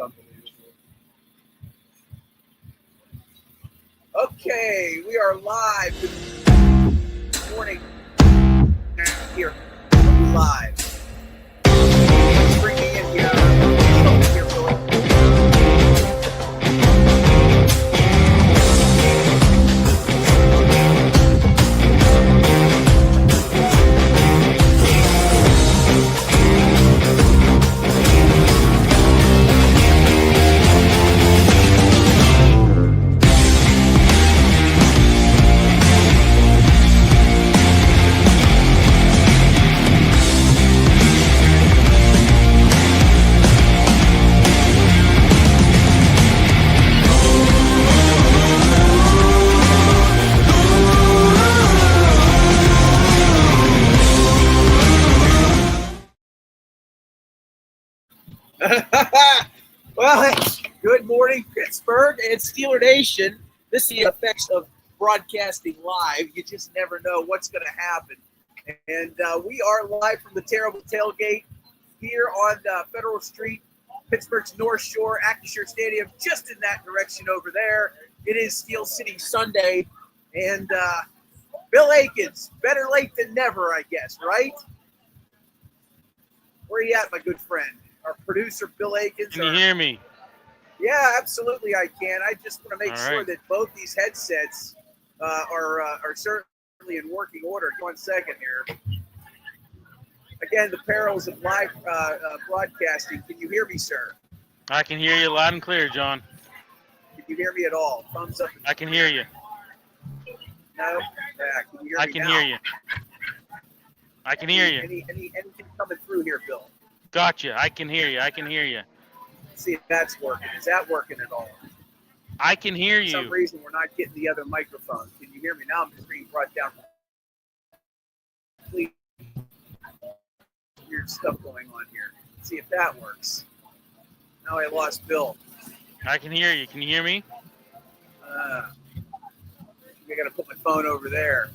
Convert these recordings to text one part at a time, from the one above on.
unbelievable. Okay, we are live. Good morning. Here, live. Let's bring me in here. Here, Billy. Well, hey, good morning, Pittsburgh and Steeler Nation. This is the effects of broadcasting live. You just never know what's going to happen. And we are live from the terrible tailgate here on Federal Street, Pittsburgh's North Shore, Acrisure Stadium, just in that direction over there. It is Steel City Sunday. And Bill Akins, better late than never, I guess, right? Where are you at, my good friend? Our producer, Bill Akins. Can you hear me? Yeah, absolutely I can. I just want to make sure that both these headsets are certainly in working order. 1 second here. Again, the perils of live broadcasting. Can you hear me, sir? I can hear you loud and clear, John. Can you hear me at all? Thumbs up. I can hear you. No? Yeah, can you hear I me can now? hear you. I can hear you. Anything coming through here, Bill? Gotcha. I can hear you. I can hear you. Let's see if that's working. Is that working at all? I can hear For some you. reason, we're not getting the other microphone. Can you hear me now? I'm just being brought down. Please. Weird stuff going on here. Let's see if that works. Now I lost Bill. I can hear you. Can you hear me? I got to put my phone over there.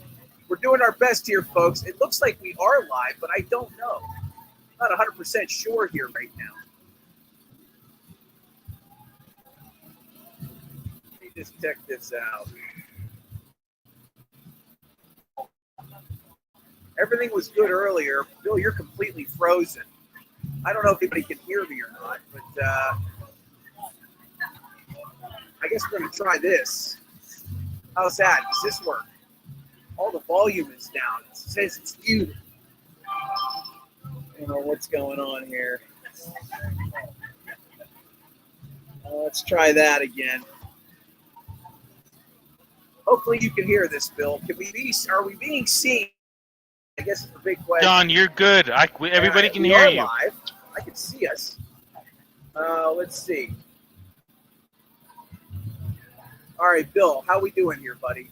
We're doing our best here, folks. It looks like we are live, but I don't know. I'm not 100% sure here right now. Let me just check this out. Everything was good earlier. Bill, you're completely frozen. I don't know if anybody can hear me or not, but I guess we're going to try this. How's that? Does this work? All the volume is down. It says it's muted. I don't know what's going on here. Let's try that again. Hopefully you can hear this, Bill. Are we being seen? I guess it's a big question. John, you're good. Everybody can hear you. Live. I can see us. Let's see. All right, Bill, how we doing here, buddy?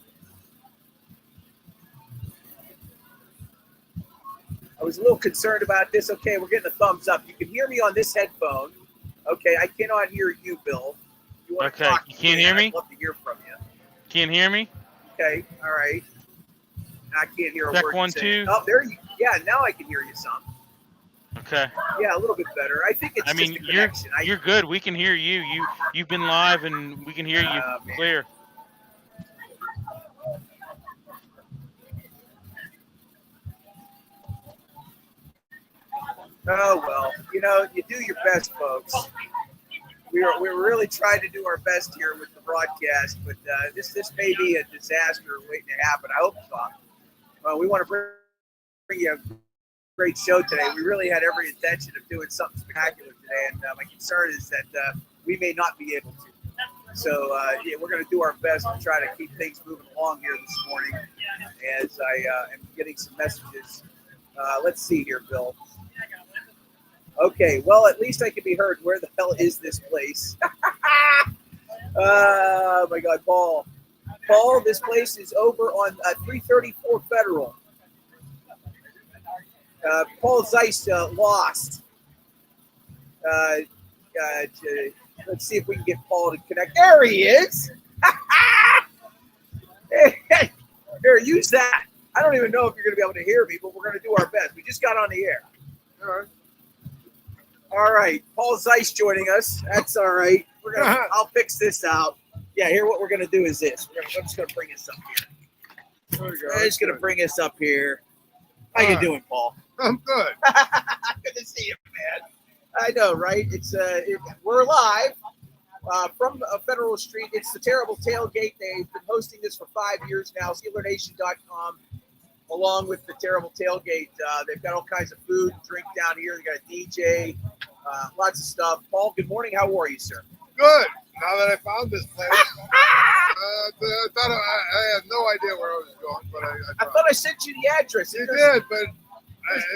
I was a little concerned about this. Okay, we're getting a thumbs up. You can hear me on this headphone. Okay, I cannot hear you, Bill. You want to Okay, talk you can't hear me? I'd love to hear from you. Can't hear me? Okay, all right. I can't hear a Check word. 1, 2. Oh, there you. Yeah, now I can hear you some. Okay. Yeah, a little bit better. I think it's just a connection. You're good. We can hear you. You've been live and we can hear you clear. Oh, well, you do your best, folks. We're really trying to do our best here with the broadcast, but this may be a disaster waiting to happen. I hope so. Well, we want to bring you a great show today. We really had every intention of doing something spectacular today, and my concern is that we may not be able to. So, we're going to do our best to try to keep things moving along here this morning as I am getting some messages. Let's see here, Bill. Okay, well, at least I can be heard. Where the hell is this place? Oh, my God, Paul. Paul, this place is over on 334 Federal. Paul Zeiss lost. Let's see if we can get Paul to connect. There he is. Here, use that. I don't even know if you're going to be able to hear me, but we're going to do our best. We just got on the air. All right. All right, Paul Zeiss joining us. That's all right. I'll fix this out. Yeah, here what we're gonna do is this. I'm just gonna bring this up here. There we go. I'm just gonna bring this up here. How you doing, Paul? I'm good. Good to see you, man. I know, right? We're live from Federal Street. It's the Terrible Tailgate. They've been hosting this for 5 years now. SteelerNation.com, along with the Terrible Tailgate. They've got all kinds of food and drink down here. They got a DJ, lots of stuff. Paul, good morning. How are you, sir? Good. Now that I found this place, I had no idea where I was going, but I thought I sent you the address. You did, but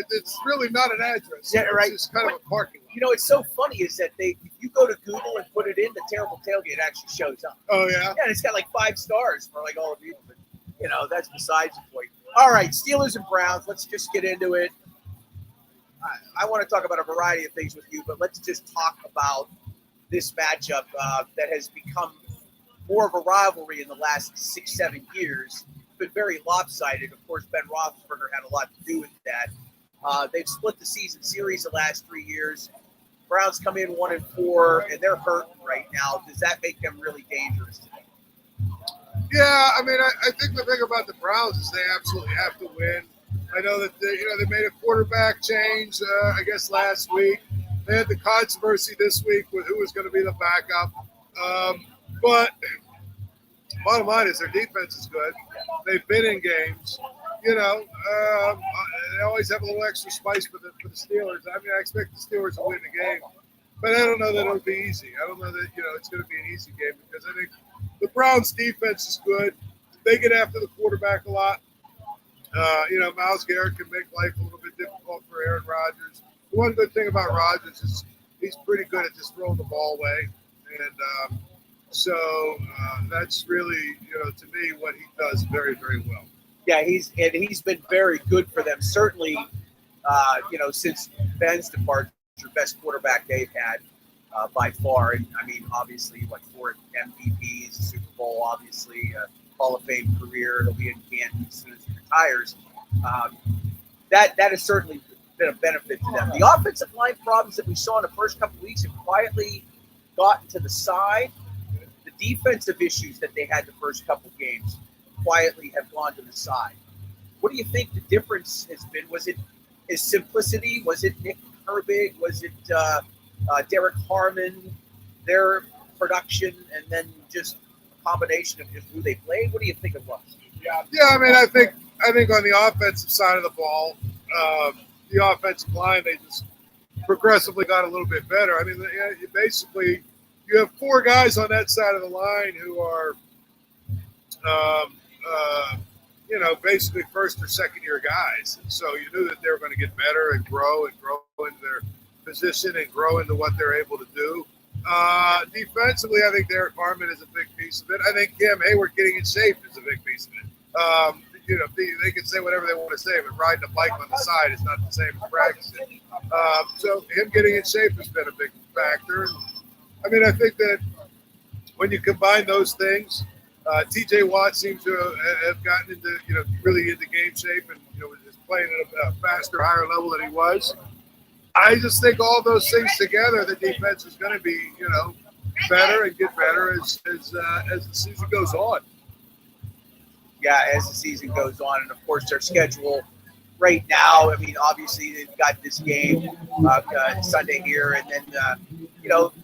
it's really not an address. Yeah, right. It's just kind of a parking lot. You know, it's so funny is that if you go to Google and put it in, the Terrible Tailgate actually shows up. Oh, yeah? Yeah, and it's got like 5 stars for like all of you. But, you know, that's besides the point. All right, Steelers and Browns. Let's just get into it. I want to talk about a variety of things with you, but let's just talk about this matchup that has become more of a rivalry in the last 6-7 years. It's been very lopsided. Of course, Ben Roethlisberger had a lot to do with that. They've split the season series the last 3 years. Browns come in 1-4, and they're hurting right now. Does that make them really dangerous today? Yeah, I mean, I think the thing about the Browns is they absolutely have to win. I know that they made a quarterback change, I guess, last week. They had the controversy this week with who was going to be the backup. But bottom line is their defense is good. They've been in games. You know, they always have a little extra spice for the Steelers. I mean, I expect the Steelers to win the game. But I don't know that it'll be easy. I don't know that, it's going to be an easy game because I think the Browns' defense is good. They get after the quarterback a lot. Myles Garrett can make life a little bit difficult for Aaron Rodgers. The one good thing about Rodgers is he's pretty good at just throwing the ball away. And so that's really, to me, what he does very, very well. Yeah, he's been very good for them. Certainly, since Ben's departure, best quarterback they've had by far. And I mean, obviously, 4 MVPs, Super Bowl, obviously, Hall of Fame career. He'll be in Canton as soon as he retires. That has certainly been a benefit to them. The offensive line problems that we saw in the first couple of weeks have quietly gotten to the side. The defensive issues that they had the first couple of games quietly have gone to the side. What do you think the difference has been? Was it his simplicity? Was it Nick Herbig? Was it Derek Harmon, their production, and then just a combination of just who they played? What do you think it was? Yeah, I mean, I think on the offensive side of the ball, the offensive line, they just progressively got a little bit better. I mean, basically, you have 4 guys on that side of the line who are, basically first or second year guys. And so you knew that they were going to get better and grow into their position and grow into what they're able to do. Defensively, I think Derek Harmon is a big piece of it. I think Cam Hayward getting in shape is a big piece of it. They can say whatever they want to say, but riding a bike on the side is not the same as practicing. So him getting in shape has been a big factor. I mean, I think that when you combine those things, T.J. Watt seems to have gotten into, really into game shape and, is playing at a faster, higher level than he was. I just think all those things together, the defense is going to be, better and get better as the season goes on. Yeah, as the season goes on, and of course their schedule right now. I mean, obviously they've got this game Sunday here, and then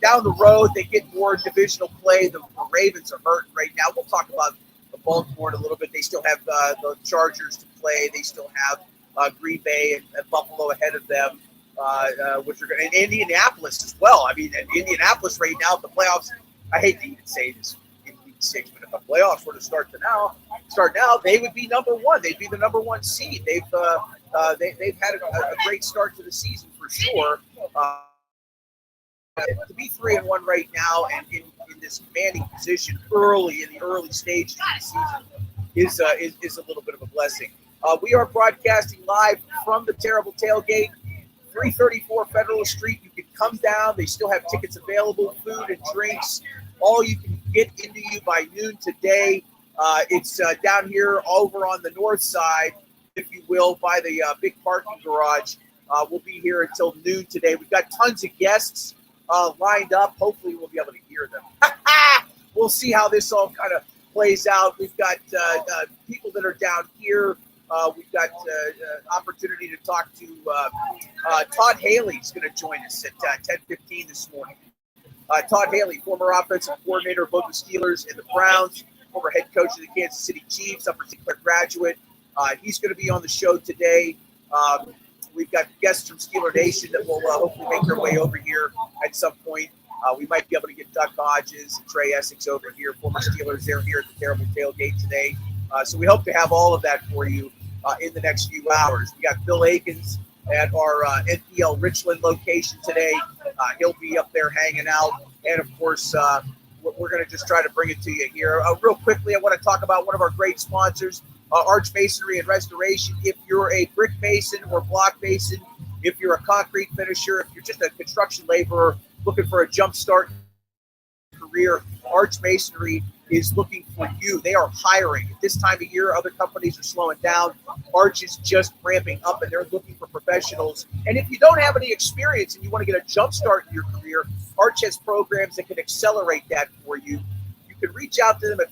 down the road they get more divisional play. The Ravens are hurting right now. We'll talk about the Baltimore in a little bit. They still have the Chargers to play. They still have Green Bay and Buffalo ahead of them, which are going, and Indianapolis as well. I mean, Indianapolis right now, the playoffs. I hate to even say this in Week 6, but if the playoffs were to start now, they would be number 1. They'd be the number 1 seed. They've had a great start to the season for sure. To be 3-1 right now and in this commanding position early in the early stages of the season is a little bit of a blessing. We are broadcasting live from the Terrible Tailgate, 334 Federal Street. You can come down. They still have tickets available, food and drinks. All you can get into you by noon today. It's down here over on the north side, if you will, by the big parking garage. We'll be here until noon today. We've got tons of guests lined up. Hopefully, we'll be able to hear them. We'll see how this all kind of plays out. We've got people that are down here. We've got opportunity to talk to Todd Haley is going to join us at 10:15 this morning. Todd Haley, former offensive coordinator of both the Steelers and the Browns, former head coach of the Kansas City Chiefs, Upper St. Clair graduate. He's going to be on the show today. We've got guests from Steeler Nation that will hopefully make their way over here at some point. We might be able to get Doug Hodges and Trey Essex over here, former Steelers. They're here at the Terrible Tailgate today. So we hope to have all of that for you in the next few hours. We got Bill Akins at our NPL Richland location today. He'll be up there hanging out. And, of course, we're going to just try to bring it to you here. Real quickly, I want to talk about one of our great sponsors, Arch Masonry and Restoration. If you're a brick mason or block mason, if you're a concrete finisher, if you're just a construction laborer looking for a jump start career, Arch Masonry is looking for you. They are hiring. At this time of year, other companies are slowing down. Arch is just ramping up, and they're looking for professionals. And if you don't have any experience and you want to get a jump start in your career, Arch has programs that can accelerate that for you. You can reach out to them at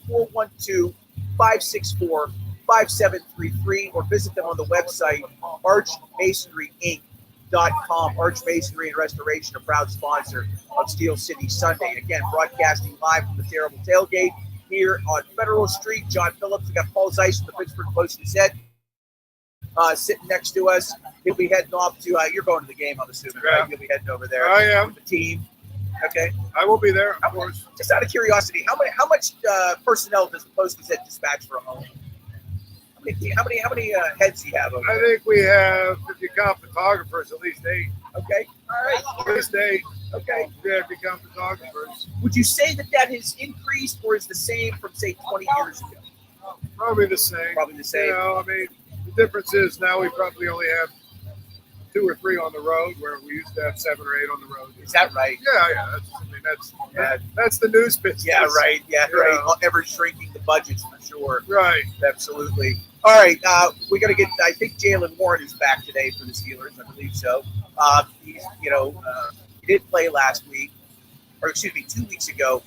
412-564-5733 or visit them on the website, archmasoryinc.com. Arch Masonry and Restoration, a proud sponsor of Steel City Sunday. Again, broadcasting live from the Terrible Tailgate here on Federal Street. John Phillips, we got Paul Zeiss from the Pittsburgh Post-Gazette sitting next to us. He'll be heading off to, you're going to the game, I'm assuming, right? You'll be heading over there I am. with the team. Okay. I will be there, of course. Just out of curiosity, how much personnel does the Post-Gazette dispatch for a home? How many heads do you have over I there? think we have, if you count photographers, at least 8. Okay. All right. At least 8. Okay. Yeah, if you count photographers. Would you say that has increased or is the same from, say, 20 years ago? Probably the same. Probably the same. You know, I mean, the difference is now we probably only have 2 or 3 on the road, where we used to have 7 or 8 on the road. Is that right? Yeah. That's the news business. Yeah, right. Yeah, You right. know. Ever shrinking the budgets for sure. Right. Absolutely. All right. We got to get. I think Jalen Warren is back today for the Steelers. I believe so. He did play last week, or excuse me, 2 weeks ago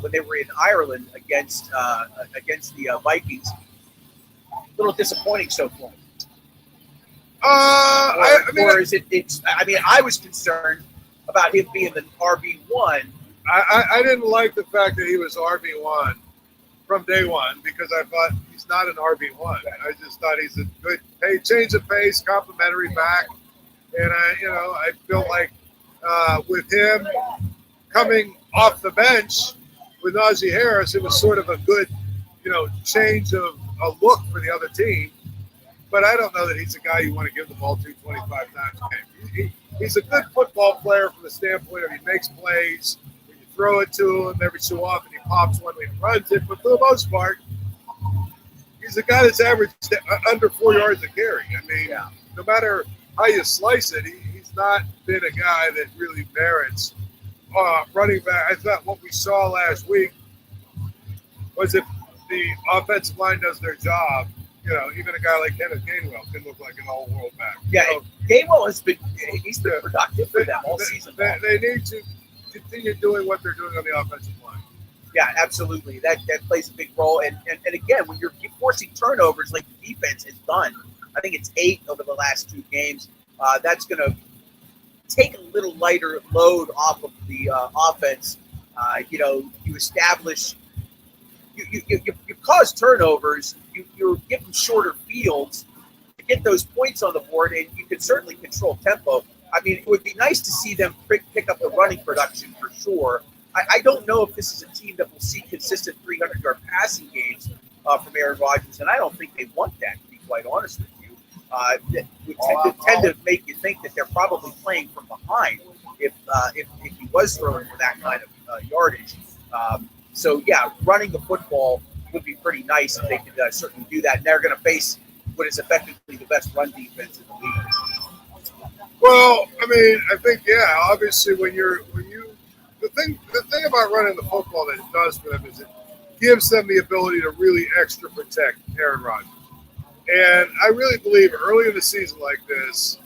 when they were in Ireland against the Vikings. A little disappointing so far. Or is it? I was concerned about him being the RB1. I didn't like the fact that he was RB1 from day one because I thought he's not an RB1. I just thought he's a good change of pace, complimentary back, and I feel like with him coming off the bench with Najee Harris, it was sort of a good change of a look for the other team. But I don't know that he's a guy you want to give the ball to 25 times a game. He's a good football player from the standpoint of he makes plays. When you throw it to him every so often, he pops one when he runs it. But for the most part, he's a guy that's averaged under 4 yards a carry. I mean, no matter how you slice it, he's not been a guy that really merits running back. I thought what we saw last week was if the offensive line does their job, even a guy like Kenneth Gainwell can look like an all-world back. Yeah, Gainwell he's been productive for them all season. They need to continue doing what they're doing on the offensive line. Yeah, absolutely. That plays a big role. And again, when you're forcing turnovers like the defense has done, I think it's 8 over the last 2 games, that's going to take a little lighter load off of the offense. You establish – you cause turnovers, you give them shorter fields to get those points on the board, and you can certainly control tempo. I mean, it would be nice to see them pick up the running production for sure. I don't know if this is a team that will see consistent 300-yard passing games from Aaron Rodgers, and I don't think they want that, to be quite honest with you. That would tend to make you think that they're probably playing from behind if he was throwing for that kind of yardage. So, running the football would be pretty nice if they could certainly do that. And they're going to face what is effectively the best run defense in the league. Well, I mean, I think, obviously the thing about running the football that it does for them is it gives them the ability to really extra protect Aaron Rodgers. And I really believe early in the season like this,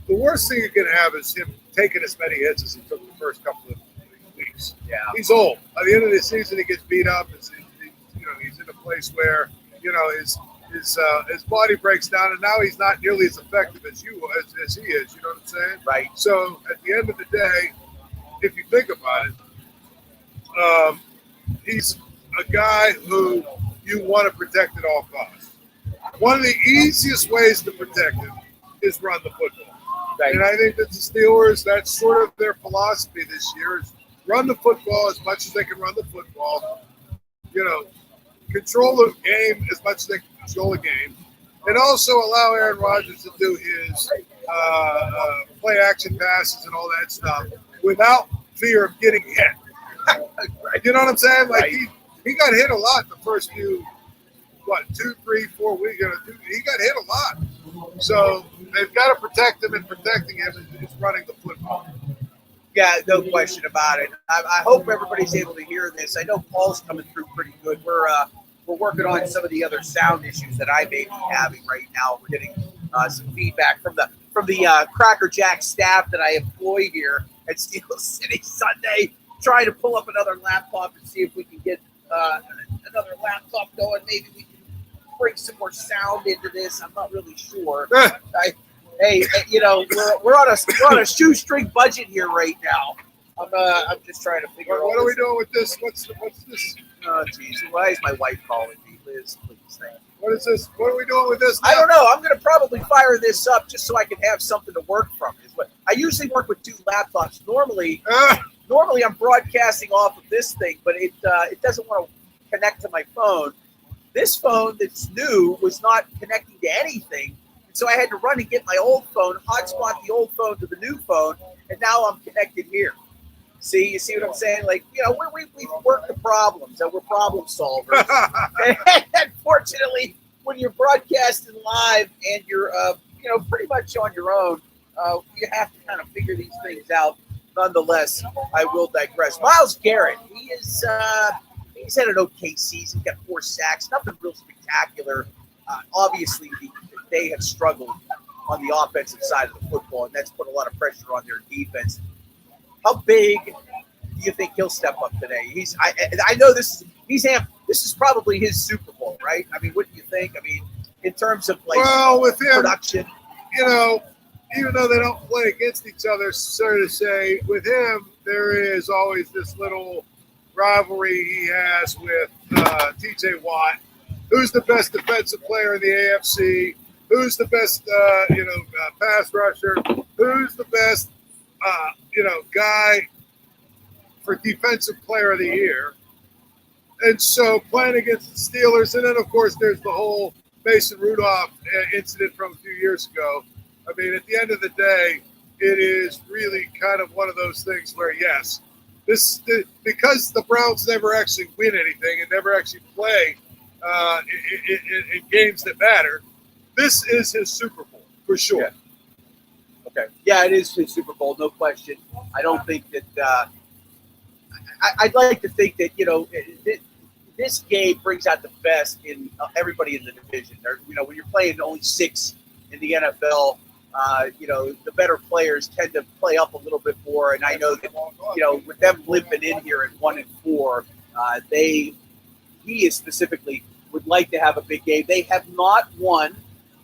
the worst thing you can have is him taking as many hits as he took the first couple of weeks. Yeah. He's old. By the end of the season, he gets beat up. He's in a place where his body breaks down, and now he's not nearly as effective as he is. You know what I'm saying? Right. So at the end of the day, if you think about it, he's a guy who you want to protect at all costs. One of the easiest ways to protect him is run the football. Right. And I think that the Steelers, that's sort of their philosophy this year, is run the football as much as they can run the football. Control the game as much as they can control the game. And also allow Aaron Rodgers to do his play action passes and all that stuff without fear of getting hit. You know what I'm saying? Like he got hit a lot the first few, 2, 3, 4 weeks. He got hit a lot. So they've got to protect him, and protecting him is running the football. Yeah, no question about it. I hope everybody's able to hear this. I know Paul's coming through pretty good. We're working on some of the other sound issues that I may be having right now. We're getting some feedback from the Cracker Jack staff that I employ here at Steel City Sunday. Trying to pull up another laptop and see if we can get another laptop going. Maybe we can bring some more sound into this. I'm not really sure. Hey, we're on a shoestring budget here right now. I'm just trying to figure out. What are we doing with this? What's this? Oh, geez. Why is my wife calling me? Liz, please. Thank you. What is this? What are we doing with this now? I don't know. I'm going to probably fire this up just so I can have something to work from. I usually work with 2 laptops. Normally I'm broadcasting off of this thing, but it doesn't want to connect to my phone. This phone that's new was not connecting to anything. So I had to run and get my old phone, hotspot the old phone to the new phone, and now I'm connected here. You see what I'm saying? Like, we work the problems, and we're problem solvers. And unfortunately, when you're broadcasting live and you're, pretty much on your own, you have to kind of figure these things out. Nonetheless, I will digress. Myles Garrett, he's had an okay season. Got 4 sacks, nothing real spectacular. Obviously, they have struggled on the offensive side of the football, and that's put a lot of pressure on their defense. How big do you think he'll step up today? I know this is probably his Super Bowl, right? I mean, what do you think? I mean, in terms of with him, production, even though they don't play against each other, so to say, with him there is always this little rivalry he has with T.J. Watt. Who's the best defensive player in the AFC? Who's the best, pass rusher? Who's the best, guy for defensive player of the year? And so playing against the Steelers, and then of course there's the whole Mason Rudolph incident from a few years ago. I mean, at the end of the day, it is really kind of one of those things where, yes, because the Browns never actually win anything and never actually play in games that matter, this is his Super Bowl for sure. Yeah. Okay. Yeah, it is his Super Bowl, no question. I don't think that I'd like to think that, this game brings out the best in everybody in the division. When you're playing only 6 in the NFL, the better players tend to play up a little bit more. And I know that, with them limping in here at 1-4, he is specifically would like to have a big game. They have not won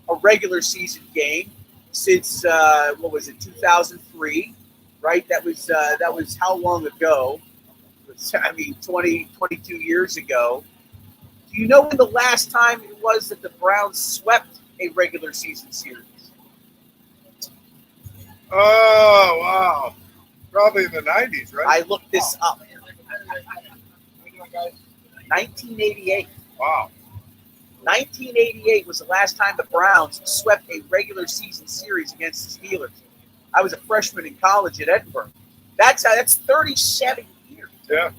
a regular season game since 2003, right? That was how long ago? 22 years ago. Do you know when the last time it was that the Browns swept a regular season series? Oh, wow. Probably in the 90s, right? I looked this up. 1988. Wow. 1988 was the last time the Browns swept a regular season series against the Steelers. I was a freshman in college at Edinburgh. That's 37 years. Yeah.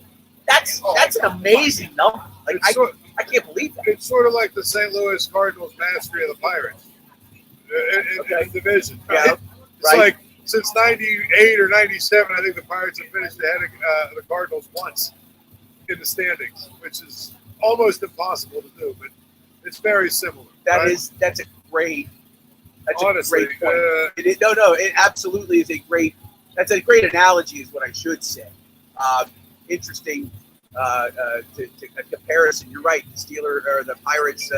That's an amazing number. I can't believe that. It's sort of like the St. Louis Cardinals mastery of the Pirates in the division. Right? Yeah, it's like since 98 or 97, I think the Pirates have finished ahead of the Cardinals once in the standings, which is almost impossible to do, but it's very similar. That's a great That's Honestly, a great point. It absolutely is a great. That's a great analogy, is what I should say. Interesting to a comparison. You're right. The Steelers or the Pirates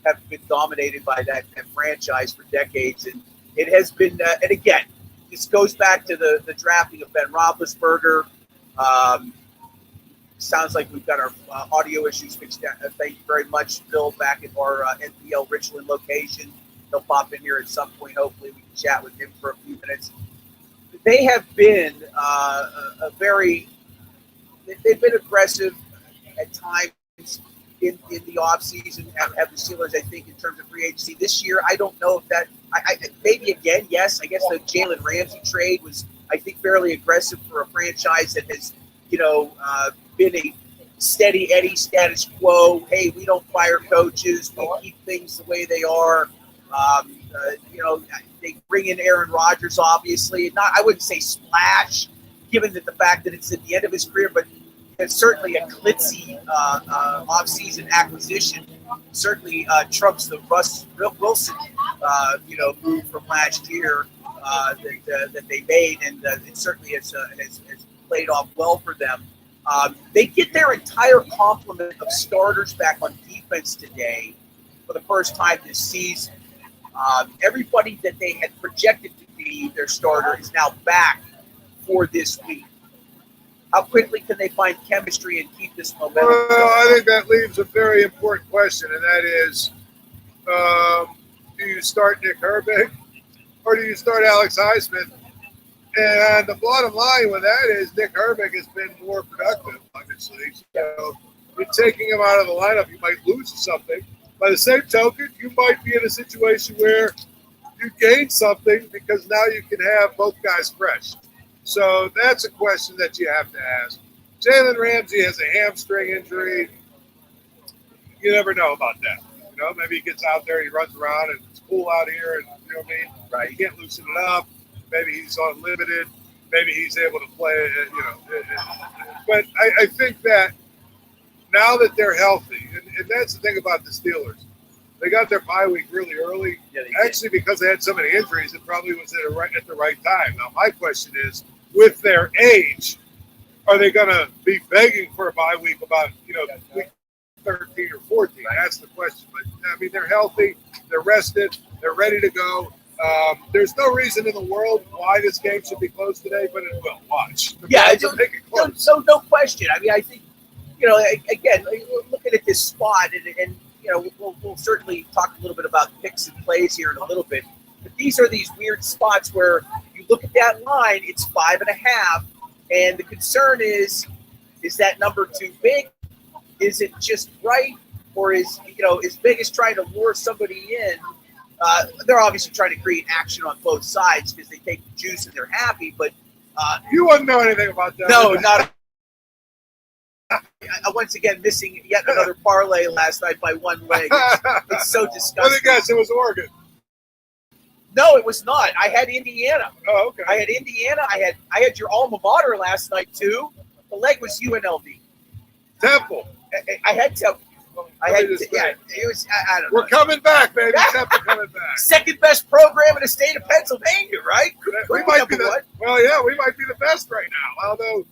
have been dominated by that franchise for decades, and it has been. And again, this goes back to the drafting of Ben Roethlisberger. Sounds like we've got our audio issues fixed. Thank you very much, Bill, back at our NPL Richland location. He'll pop in here at some point. Hopefully, we can chat with him for a few minutes. They have been they've been aggressive at times in the offseason. Have the Steelers, I think, in terms of free agency this year. I don't know if that. Maybe again, yes. I guess the Jalen Ramsey trade was, I think, fairly aggressive for a franchise that has, been a steady Eddie status quo. Hey, we don't fire coaches. We keep things the way they are. They bring in Aaron Rodgers, obviously. I wouldn't say splash, given that the fact that it's at the end of his career, but it's certainly a glitzy offseason acquisition. Certainly trumps the Russ Wilson, move from last year that they made, and it certainly has played off well for them. They get their entire complement of starters back on defense today for the first time this season. Everybody that they had projected to be their starter is now back for this week. How quickly can they find chemistry and keep this momentum? Well, I think that leaves a very important question, and that is, do you start Nick Herbig or do you start Alex Highsmith? And the bottom line with that is Nick Herbig has been more productive, obviously. So you're taking him out of the lineup, you might lose something. By the same token, you might be in a situation where you gain something because now you can have both guys fresh. So that's a question that you have to ask. Jalen Ramsey has a hamstring injury. You never know about that. Maybe he gets out there, he runs around, and it's cool out here, and you know what I mean? Right. He can't loosen it up. Maybe he's unlimited. Maybe he's able to play, But I think that now that they're healthy, and that's the thing about the Steelers, they got their bye week really early. Yeah, actually, because they had so many injuries, it probably was at the right time. Now, my question is, with their age, are they going to be begging for a bye week about, week 13 or 14? That's the question. But, I mean, they're healthy, they're rested, they're ready to go. There's no reason in the world why this game should be closed today, but it will. Watch. Make it close. So no question. I mean, I think, again, looking at this spot, and we'll certainly talk a little bit about picks and plays here in a little bit. But these are these weird spots where you look at that line, it's 5.5, and the concern is that number too big? Is it just right? Or is Vegas trying to lure somebody in? They're obviously trying to create action on both sides because they take the juice and they're happy. But you wouldn't know anything about that. No, not. Once again, missing yet another parlay last night by one leg. It's so disgusting. Let me guess, it was Oregon. No, it was not. I had Indiana. Oh, okay. I had Indiana. I had your alma mater last night too. The leg was UNLV. Temple. I had Temple. It was. I don't know. We're coming back, baby. Temple coming back. Second best program in the state of Pennsylvania, right? We might be we might be the best right now. Although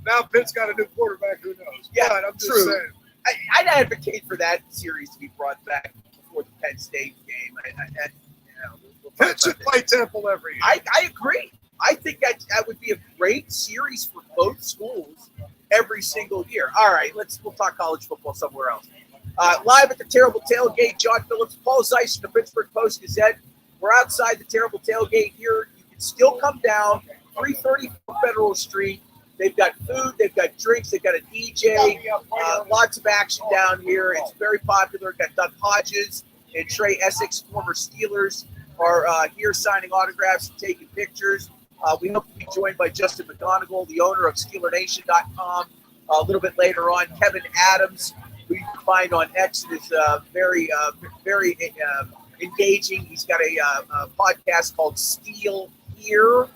now Pitt's got a new quarterback. Who knows? Yeah, but I'm just saying. I'd advocate for that series to be brought back before the Penn State game. Pitt should play Temple every year. I agree. I think that would be a great series for both schools every single year. All right, we'll talk college football somewhere else. Live at the Terrible Tailgate, John Phillips, Paul Zeiss from the Pittsburgh Post-Gazette. We're outside the Terrible Tailgate here. You can still come down 334 Federal Street. They've got food, they've got drinks, they've got a DJ, lots of action down here. It's very popular. Got Doug Hodges and Trey Essex, former Steelers, are here signing autographs and taking pictures. We hope to be joined by Justin McGonigal, the owner of SteelerNation.com, a little bit later on. Kevin Adams, who you can find on X, is very engaging. He's got a podcast called Steel Here,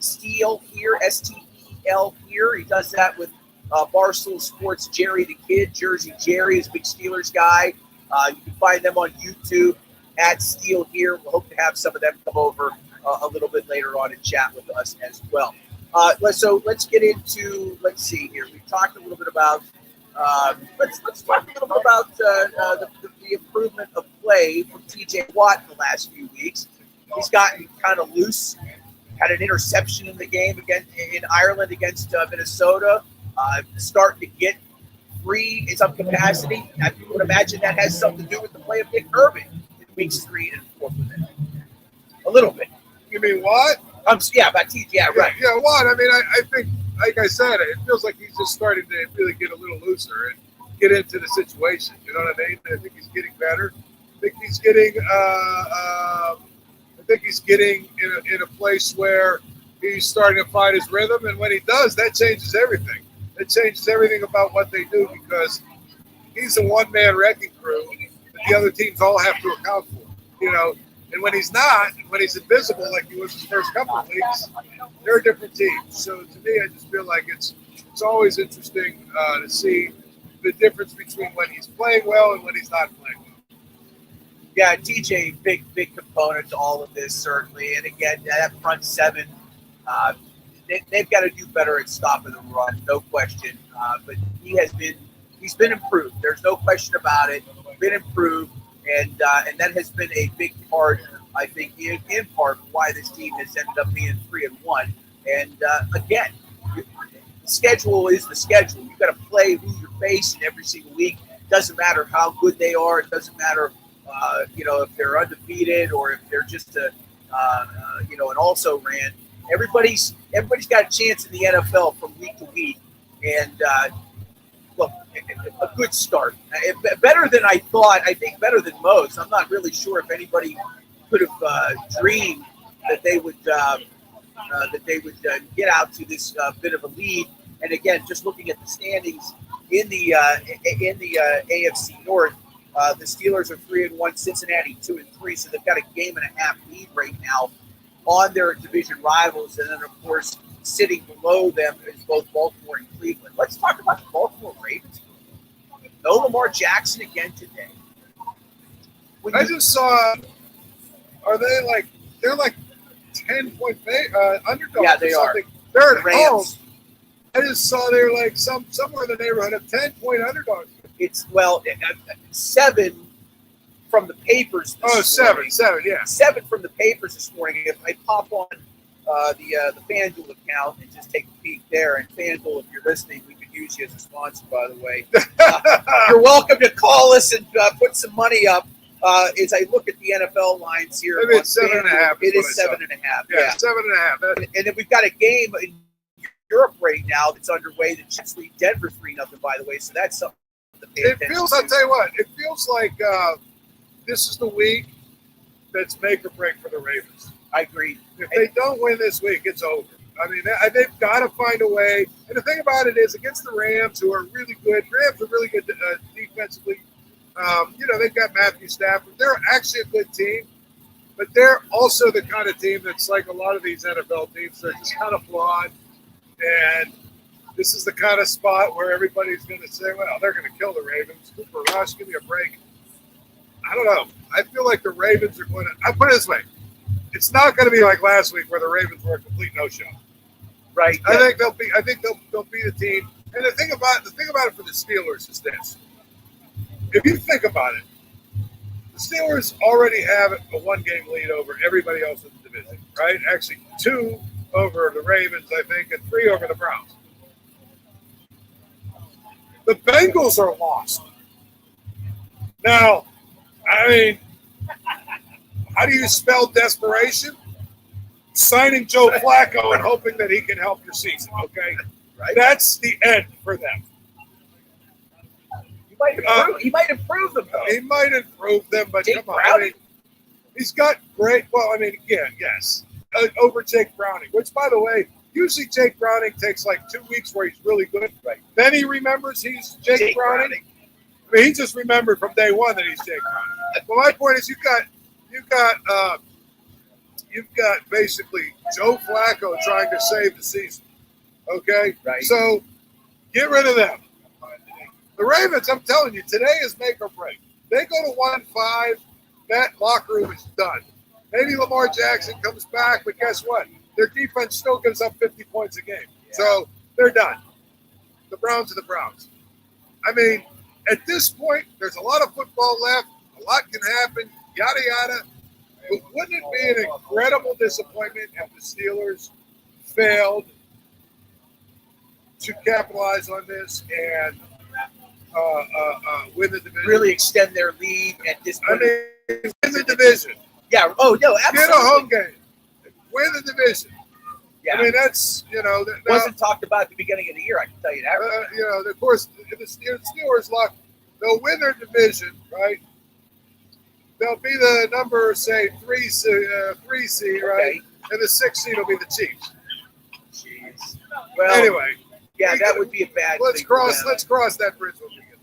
STEL Here. He does that with Barstool Sports' Jerry the Kid. Jersey Jerry is a big Steelers guy. You can find them on YouTube. at Steel here. We'll hope to have some of them come over a little bit later on and chat with us as well. Let's get into, let's see here. We talked a little bit about, let's talk a little bit about the improvement of play from TJ Watt in the last few weeks. He's gotten kind of loose, had an interception in the game in Ireland against Minnesota, starting to get free in some capacity. I would imagine that has something to do with the play of Nick Irving in weeks 3 and 4 for them. A little bit. You mean what? Yeah, about TJ. Yeah, right. Yeah, what? I mean, I think, like I said, it feels like he's just starting to really get a little looser and get into the situation. You know what I mean? I think he's getting better. I think he's getting in a place where he's starting to find his rhythm, and when he does, that changes everything. It changes everything about what they do because he's a one-man wrecking crew that the other teams all have to account for. You know. And when he's not, when he's invisible like he was his first couple of weeks, they're a different team. So to me, I just feel like it's always interesting to see the difference between when he's playing well and when he's not playing well. Yeah, TJ, big component to all of this, certainly. And again, that front seven, they've got to do better at stopping the run, no question. But he's been improved. There's no question about it. Been improved. And that has been a big part, I think, in part, why this team has ended up being 3-1. And again, the schedule is the schedule. You've got to play who you're facing every single week. It doesn't matter how good they are. It doesn't matter, if they're undefeated or if they're just an also ran. Everybody's got a chance in the NFL from week to week. And look, a good start. Better than I thought. I think better than most. I'm not really sure if anybody could have dreamed that they would get out to this bit of a lead. And again, just looking at the standings in the AFC North, the Steelers are 3-1, Cincinnati 2-3, so they've got a game and a half lead right now on their division rivals, and then of course sitting below them is both Baltimore and Cleveland. Let's talk about the Baltimore Ravens. No Lamar Jackson again today. I just saw, they're like 10-point underdogs. Yeah, they are. They're at Rams. home. I just saw they're like somewhere in the neighborhood of 10-point underdogs. It's 7 from the papers. Seven, yeah. 7 from the papers this morning. If I pop on the FanDuel account and just take a peek there, and FanDuel, if you're listening, we could use you as a sponsor, by the way. You're welcome to call us and put some money up. As I look at the NFL lines here, maybe it's 7.5. It is 7.5. Yeah, 7.5. And then we've got a game in Europe right now that's underway. The Jets lead Denver 3-0, by the way. So that's something to pay attention to. I'll tell you what, it feels like this is the week that's make or break for the Ravens. I agree. If they don't win this week, it's over. I mean, they've got to find a way. And the thing about it is, against the Rams, who are really good, defensively. They've got Matthew Stafford. They're actually a good team, but they're also the kind of team that's like a lot of these NFL teams. They're just kind of flawed. And this is the kind of spot where everybody's going to say, well, they're going to kill the Ravens. Cooper Rush, give me a break. I don't know. I feel like the Ravens are going to – I put it this way. It's not going to be like last week where the Ravens were a complete no-show. Right. I think they'll be the team. And the thing about it for the Steelers is this. If you think about it, the Steelers already have a one-game lead over everybody else in the division, right? Actually, 2 over the Ravens, I think, and 3 over the Browns. The Bengals are lost. Now, I mean, how do you spell desperation? Signing Joe Flacco and hoping that he can help your season, okay? Right. That's the end for them. He might improve them, though. He might improve them, but Jake come on. Browning? I mean, he's got great – well, I mean, again, yes. Over Jake Browning, which, by the way, usually Jake Browning takes like 2 weeks where he's really good. Right. Then he remembers he's Jake Browning. I mean, he just remembered from day one that he's Jake Browning. But my point is, you've got basically Joe Flacco trying to save the season. Okay? Right. So get rid of them. The Ravens, I'm telling you, today is make or break. They go to 1-5, that locker room is done. Maybe Lamar Jackson comes back, but guess what? Their defense still gives up 50 points a game. Yeah. So they're done. The Browns are the Browns. I mean, at this point, there's a lot of football left. A lot can happen, yada, yada. But wouldn't it be an incredible disappointment if the Steelers failed to capitalize on this and win the division? Really extend their lead at this point. I mean, win the division. Yeah. Oh no, absolutely. Get a home game. Win the division. Yeah. I mean, that's, Wasn't talked about at the beginning of the year. I can tell you that. Of course, if the Steelers luck, they'll win their division, right? They'll be the number, say, three seed, right? Okay. And the 6th seed will be the Chiefs. Jeez. Well, Anyway, yeah, that would be a bad. let's thing for cross them. that bridge when we get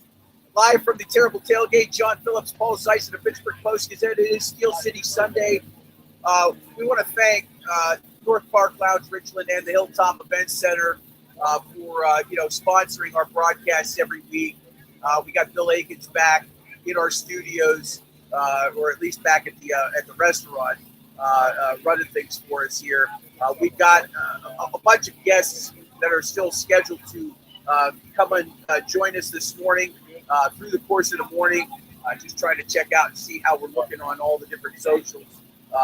Live from the terrible tailgate, John Phillips, Paul Zeiss, and the Pittsburgh Post-Gazette. It is Steel City Sunday. We want to thank North Park Lounge, Richland, and the Hilltop Event Center for sponsoring our broadcasts every week. We got Bill Aikens back in our studios, or at least back at the restaurant, running things for us here. We've got a bunch of guests that are still scheduled to come and join us this morning through the course of the morning. Just trying to check out and see how we're looking on all the different socials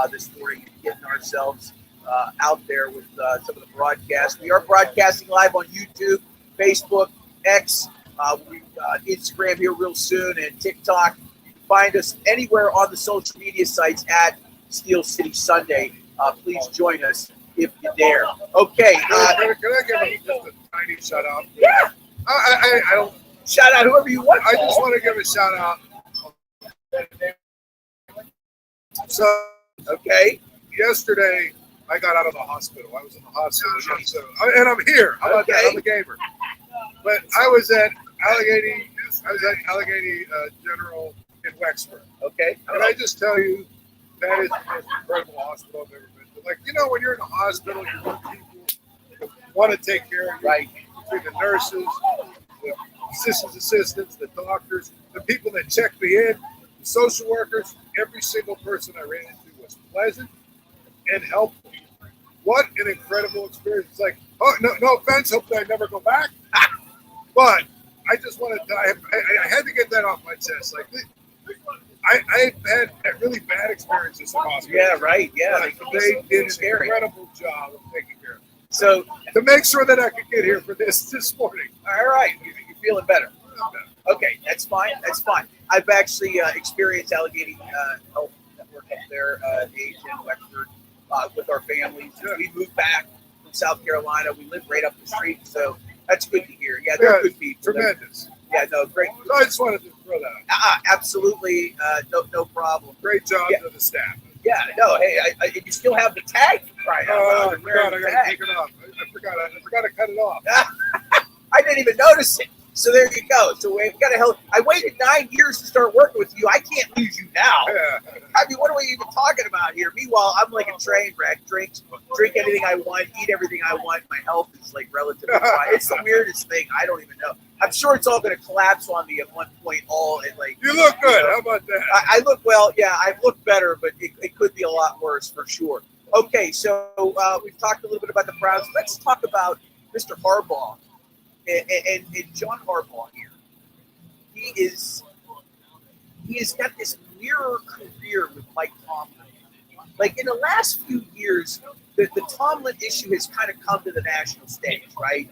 this morning, and getting ourselves out there with some of the broadcasts. We are broadcasting live on YouTube, Facebook, X, Instagram here real soon, and TikTok. You can find us anywhere on the social media sites at Steel City Sunday. Please join us if you dare. Okay. Can I give just a tiny shout out? Yeah. I don't. Shout out whoever you want. I just want to give a shout out. So, Okay. yesterday, I got out of the hospital. I was in the hospital, and I'm here. How about that? Okay. I'm a gamer. But I was at Allegheny General in Wexford. Okay. And I just tell you, that is the most incredible hospital I've ever been to. Like, when you're in a hospital, you're with people that want to take care of you. Right. Between the nurses, the assistants, the doctors, the people that check me in, the social workers, every single person I ran into was pleasant and helpful. What an incredible experience. It's like, oh, no offense, hopefully I never go back. But I just wanted to, I had to get that off my chest. Like, I've had really bad experiences in hospitals. Yeah, right. Yeah. They did an scary. incredible job of taking care of me. So, To make sure that I could get here for this morning. all right. You're feeling better. Okay, that's fine. That's fine. I've actually experienced Allegheny Health Network up there, age in Wexford, with our families. We moved back from South Carolina. We live right up the street, so that's good to hear. Yeah, they're good people. Tremendous. Yeah, no, great. So I just wanted to throw that out. Absolutely, no problem. Great job Yeah. to the staff. Yeah, no, hey, you still have the tag right now. Oh, God, I got to take it off. I forgot to cut it off. I didn't even notice it. So there you go. So we got to help. I waited 9 years to start working with you. I can't lose you now. Yeah. I mean, what are we even talking about here? Meanwhile, I'm like a train wreck. Drink anything I want, eat everything I want. My health is like relatively fine. It's the weirdest thing. I don't even know. I'm sure it's all going to collapse on me at one point. You look good. How about that? I look well. Yeah, I look better, but it could be a lot worse for sure. Okay, so we've talked a little bit about the Browns. Let's talk about Mr. Harbaugh and John Harbaugh here. He has got this mirror career with Mike Tomlin. Like in the last few years, the Tomlin issue has kind of come to the national stage, right?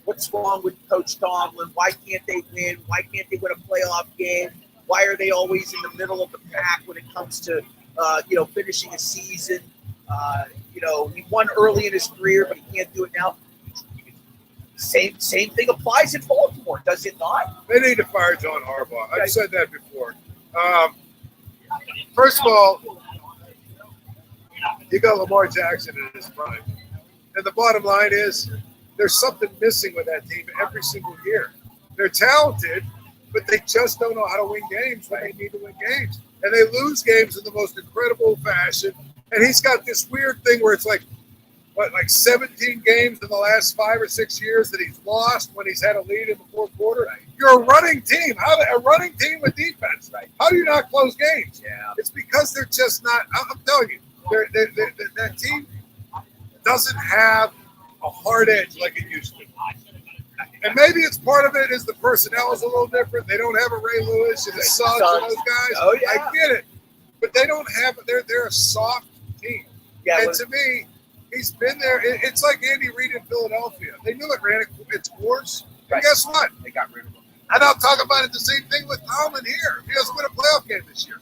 What's wrong with Coach Tomlin? Why can't they win? Why can't they win a playoff game? Why are they always in the middle of the pack when it comes to finishing a season? He won early in his career, but he can't do it now. Same thing applies in Baltimore, does it not? They need to fire John Harbaugh. I've said that before. First of all, you got Lamar Jackson in his prime. And the bottom line is there's something missing with that team every single year. They're talented, but they just don't know how to win games when they need to win games. And they lose games in the most incredible fashion. And he's got this weird thing where it's like 17 games in the last 5 or 6 years that he's lost when he's had a lead in the fourth quarter. You're a running team. A running team with defense. Right. How do you not close games? Yeah. It's because they're just not. I'm telling you, that team doesn't have a hard edge like it used to. And maybe it's part of it is the personnel is a little different. They don't have a Ray Lewis and his Suggs and those guys. Oh, yeah. I get it. But they don't have – they're a soft team. Yeah, and to me, he's been there. It's like Andy Reid in Philadelphia. They knew it ran its course. Right. And guess what? They got rid of him. And I'll talk about it the same thing with Tomlin here. He doesn't win a playoff game this year.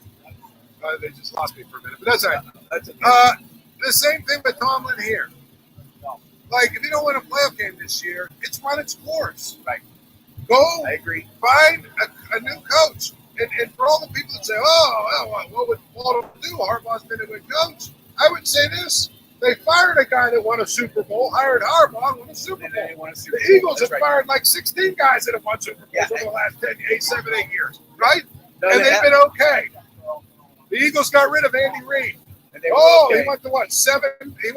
They just lost me for a minute, but that's all right. That's okay. The same thing with Tomlin here. Like, if you don't win a playoff game this year, it's run its course. Right. Go I agree. find a new coach. And for all the people that say, what would Waldo do? Harbaugh's been a good coach. I would say this. They fired a guy that won a Super Bowl, hired Harbaugh, and won a Super Bowl. The Eagles have fired like 16 guys that have won Super Bowls over the last 8 years, right? No, and they've been okay. The Eagles got rid of Andy Reid. He went to what? 7? I think he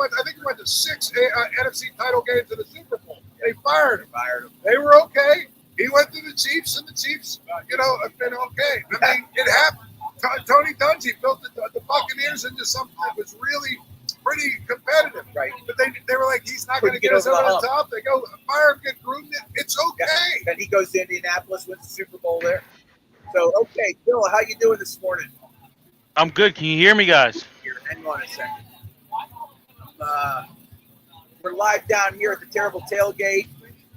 went to 6 NFC title games in the Super Bowl. They fired him. They were okay. He went to the Chiefs, and the Chiefs, have been okay. I mean, it happened. Tony Dungy built the Buccaneers into something that was really pretty competitive. Right. But they were like, he's not going to get us over the top. They go, fire him, get Gruden. It's okay. Yeah. Then he goes to Indianapolis, wins the Super Bowl there. So, okay, Bill, how you doing this morning? I'm good. Can you hear me, guys? Here, hang on a second. We're live down here at the Terrible Tailgate,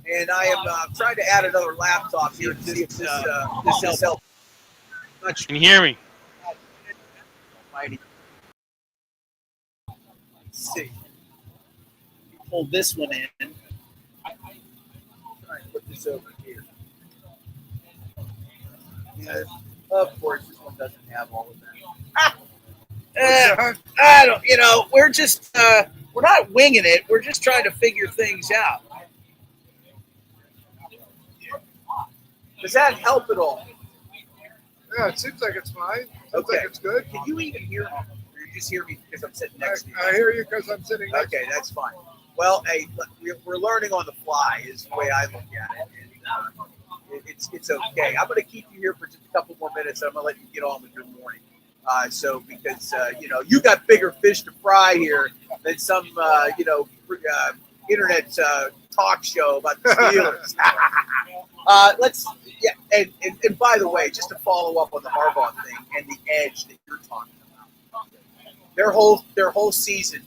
and I am trying to add another laptop here to see if this helps. Can you hear me? Let's see. Pull this one in. Try and put this over here. Yeah, of course, this one doesn't have all of that. I don't. We're just we're not winging it. We're just trying to figure things out. Does that help at all? Yeah, it seems like it's fine. Seems like it's good. Can you even hear me? Or you just hear me because I'm sitting next to you? I hear you because I'm sitting next to you. Okay, that's fine. Well, hey, we're learning on the fly is the way I look at it. And, it's okay. I'm going to keep you here for just a couple more minutes, and I'm going to let you get on with your morning. Because you got bigger fish to fry here than some internet talk show about the Steelers. And by the way, just to follow up on the Harbaugh thing and the edge that you're talking about, their whole season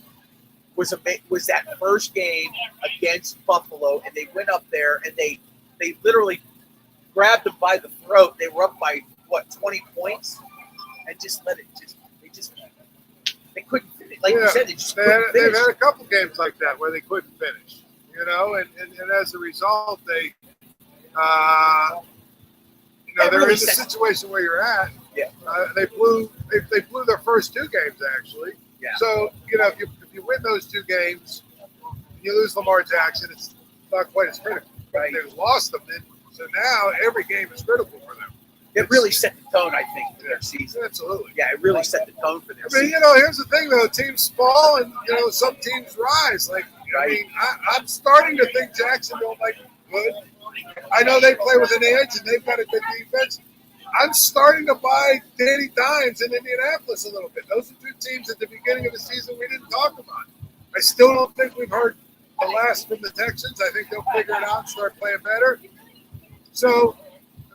was that first game against Buffalo, and they went up there and they literally grabbed them by the throat. They were up by 20 points, and just let it they couldn't finish. Like you said, they just couldn't finish. They've had a couple games like that where they couldn't finish, and as a result, they they're in the situation where you're at. Yeah. They blew their first 2 games actually. Yeah. So if you win those 2 games, you lose Lamar Jackson. It's not quite as critical. Right. They lost them, so now every game is critical for them. It really set the tone, I think, for their season. Absolutely. Yeah, it really set the tone for their season. Here's the thing though: teams fall, and some teams rise. Like, I'm starting to think Jacksonville might be good. I know they play with an edge, and they've got a good defense. I'm starting to buy Danny Dimes in Indianapolis a little bit. Those are 2 teams at the beginning of the season we didn't talk about. I still don't think we've heard the last from the Texans. I think they'll figure it out and start playing better. So,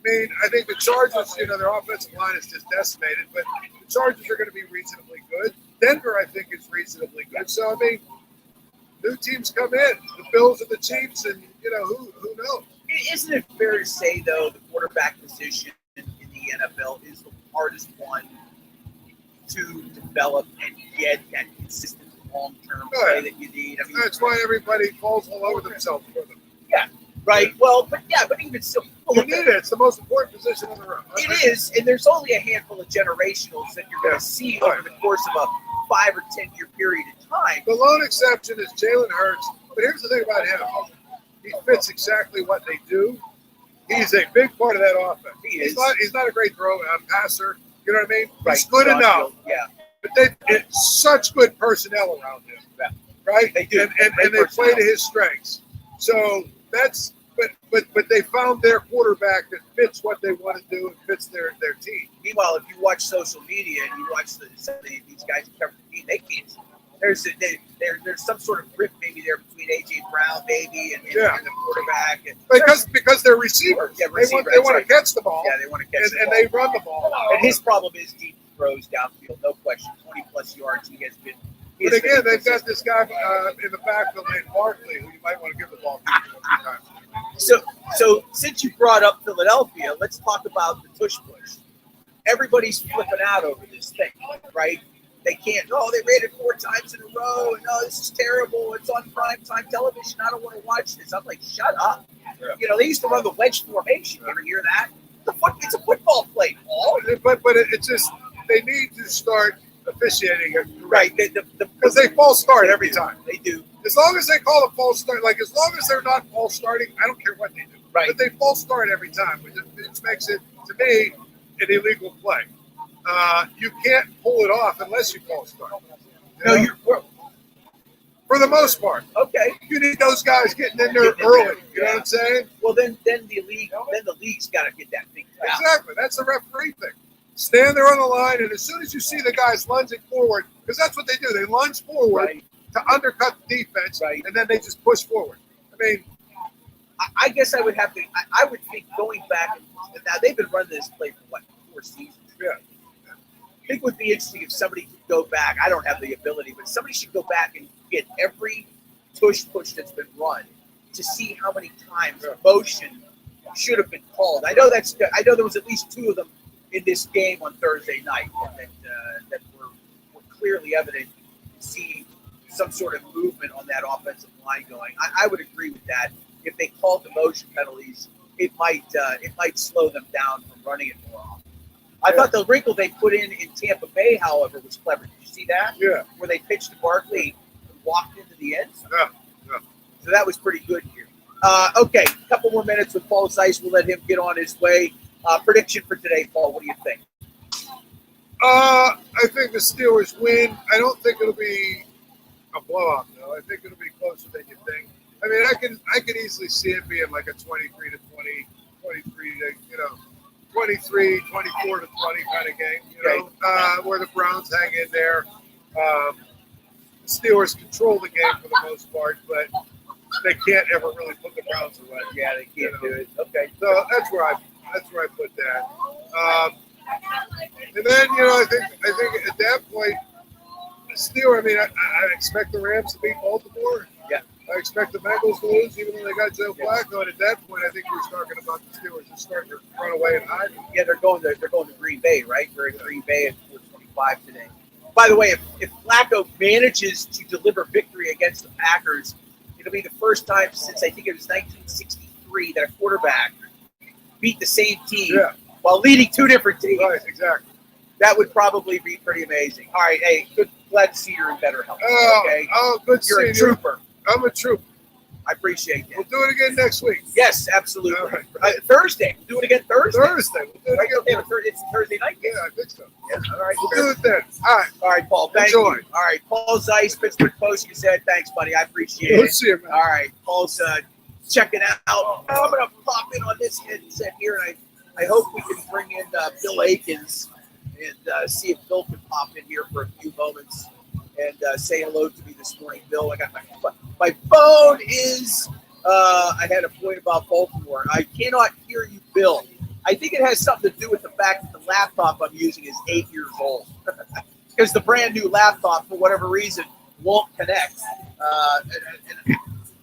I think the Chargers, their offensive line is just decimated, but the Chargers are going to be reasonably good. Denver, I think, is reasonably good. So, new teams come in, the Bills and the Chiefs, and, who knows? Isn't it fair to say, though, the quarterback position in the NFL is the hardest one to develop and get that consistent long-term play that you need? That's why everybody falls all over themselves for them. Yeah, right. Well, but even still. You need it. It's the most important position on the road. It is, and there's only a handful of generationals that you're going to see over the course of a 5 or 10 year period of time. The lone exception is Jalen Hurts, but here's the thing about him. He fits exactly what they do. He's a big part of that offense. He's not a great passer. You know what I mean? Right. He's good enough. Yeah. But it's such good personnel around him. Yeah. Right? They do. And they play to his strengths. So that's but they found their quarterback that fits what they want to do and fits their team. Meanwhile, if you watch social media and you watch these guys who cover the team, they can't. There's some sort of rift maybe there between A.J. Brown, maybe, and the quarterback. And because they're receivers. Yeah, they want to catch the ball. Yeah, they want to catch the ball. And they run the ball. And his problem is deep throws downfield, no question. 20-plus yards, he has been. But again, they've got this guy in the backfield named Barkley, who you might want to give the ball to. So since you brought up Philadelphia, let's talk about the tush push. Everybody's flipping out over this thing, right? They can't. Oh, they rated 4 times in a row, and this is terrible. It's on primetime television. I don't want to watch this. I'm like, shut up. Yeah. They used to run the wedge formation. You ever hear that? It's a football play, Paul. But it's just they need to start officiating it. Right. Because they false start every time. They do. As long as they call a false start, like as long as they're not false starting, I don't care what they do. Right. But they false start every time, which makes it, to me, an illegal play. You can't pull it off unless you false start. For the most part. Okay. You need those guys getting in there early. You know what I'm saying? Well, then the league's got to get that thing down. Exactly. That's the referee thing. Stand there on the line, and as soon as you see the guys lunging forward, because that's what they do, they lunge forward to undercut the defense, and then they just push forward. I mean, I guess I would have to. I would think going back. Now they've been running this play for 4 seasons. Yeah. I think it would be interesting if somebody could go back. I don't have the ability, but somebody should go back and get every tush push that's been run to see how many times motion should have been called. I know there was at least 2 of them in this game on Thursday night that were clearly evident. Seeing some sort of movement on that offensive line going. I would agree with that. If they called the motion penalties, it might slow them down from running it more often. I thought the wrinkle they put in Tampa Bay, however, was clever. Did you see that? Yeah. Where they pitched to Barkley and walked into the end. Yeah. So that was pretty good here. Okay, a couple more minutes with Paul Zeiss. We'll let him get on his way. Prediction for today, Paul. What do you think? I think the Steelers win. I don't think it'll be a blowout, though. I think it'll be closer than you think. I mean, I can easily see it being like a 23 to 20, 23 to 23, 24 to 20 kind of game. Where the Browns hang in there. The Steelers control the game for the most part, but they can't ever really put the Browns away. Yeah, they can't do it. Okay, so that's where I put that. And then I think at that point, Steelers. I mean, I expect the Rams to beat Baltimore. Yeah. I expect the Bengals to lose, even though they got Joe Flacco. And at that point, I think we're talking about the Steelers just starting to run away and hide. Yeah, they're going to Green Bay, right? They're in Green Bay at 4:25 today. By the way, if Flacco manages to deliver victory against the Packers, it'll be the first time since I think it was 1963 that a quarterback beat the same team while leading 2 different teams. Right, exactly. That would probably be pretty amazing. All right, hey, glad to see you're in better health. Okay? Good. You're a trooper. I'm a trooper. I appreciate that. We'll do it again next week. Yes, absolutely. Right. Thursday. We'll do it again Thursday. We'll do it again. It's Thursday night. Yeah, I think so. Yeah. All right. We'll do it then. All right, Paul. Thank Enjoy. you. All right, Paul Zeiss, Pittsburgh Post. You said thanks, buddy. I appreciate it. We'll see you, man. All right, Paul's checking out. I'm going to pop in on this headset here, and I hope we can bring in Bill Akins and see if Bill can pop in here for a few moments and say hello to me this morning. Bill, I got my phone is. I had a point about Baltimore. I cannot hear you, Bill. I think it has something to do with the fact that the laptop I'm using is 8 years old. Because the brand new laptop, for whatever reason, won't connect. And I'm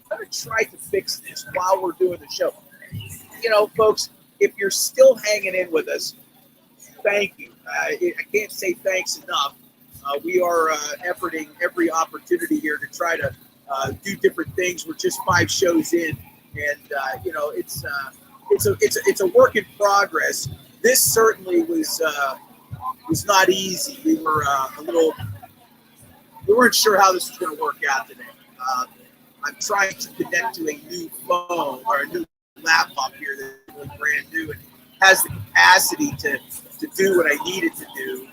going to try to fix this while we're doing the show. Folks, if you're still hanging in with us, thank you. I can't say thanks enough. We are efforting every opportunity here to try to do different things. We're just 5 shows in, and it's a work in progress. This certainly was not easy. We were we weren't sure how this was going to work out today. I'm trying to connect to a new phone or a new laptop here that's really brand new and has the capacity to do what I need it to do.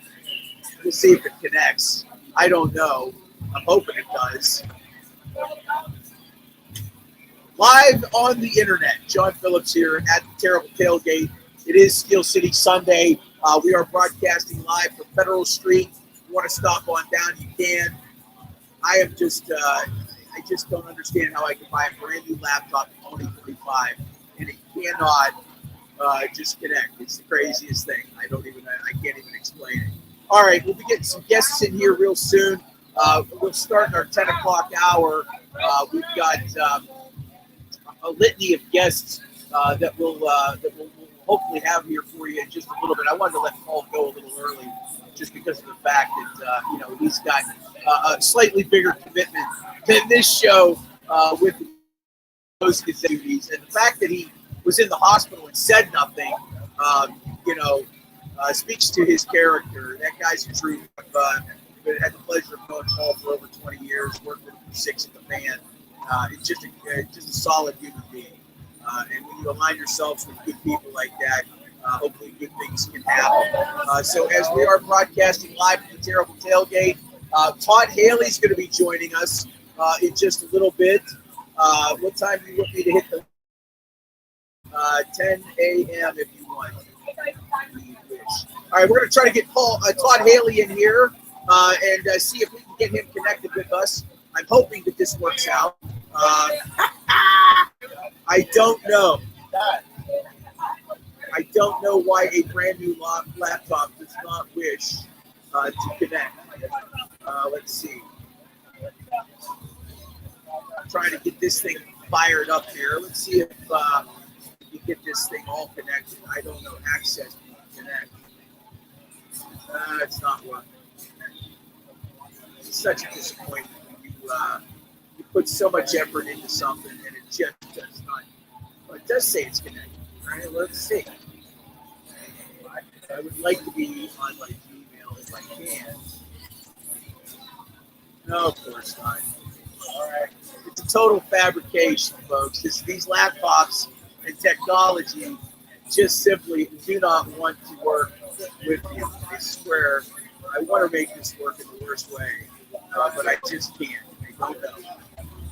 We'll see if it connects. I don't know. I'm hoping it does. Live on the internet, John Phillips here at the Terrible Tailgate. It is Steel City Sunday. We are broadcasting live from Federal Street. If you want to stop on down, you can. I am just, I just don't understand how I can buy a brand new laptop for $20.45 and it cannot just connect. It's the craziest thing. I can't even explain it. All right, we'll be getting some guests in here real soon. We'll start in our 10 o'clock hour. We've got a litany of guests that we'll hopefully have here for you in just a little bit. I wanted to let Paul go a little early just because of the fact that he's got a slightly bigger commitment than this show with those duties, and the fact that he was in the hospital and said nothing, speaks to his character. That guy's a true. I've had the pleasure of knowing Paul for over 20 years, worked with him for 6 at the band. It's just a solid human being. And when you align yourselves with good people like that, hopefully good things can happen. So as we are broadcasting live from the Terrible Tailgate, Todd Haley's going to be joining us in just a little bit. What time do you want me to hit the 10 a.m. if you want? All right, we're going to try to get Todd Haley in here and see if we can get him connected with us. I'm hoping that this works out. I don't know. I don't know why a brand new laptop does not wish to connect. Let's see. I'm trying to get this thing fired up here. Let's see if we get this thing all connected. I don't know. Access connect. It's not working. It's such a disappointment. You put so much effort into something and it just does not. Well, it does say it's connected. All right, let's see. I would like to be on my Gmail if I can. No, of course not. All right. It's a total fabrication, folks. These laptops and technology just simply do not want to work with you. I swear, I want to make this work in the worst way, but I just can't. I don't know.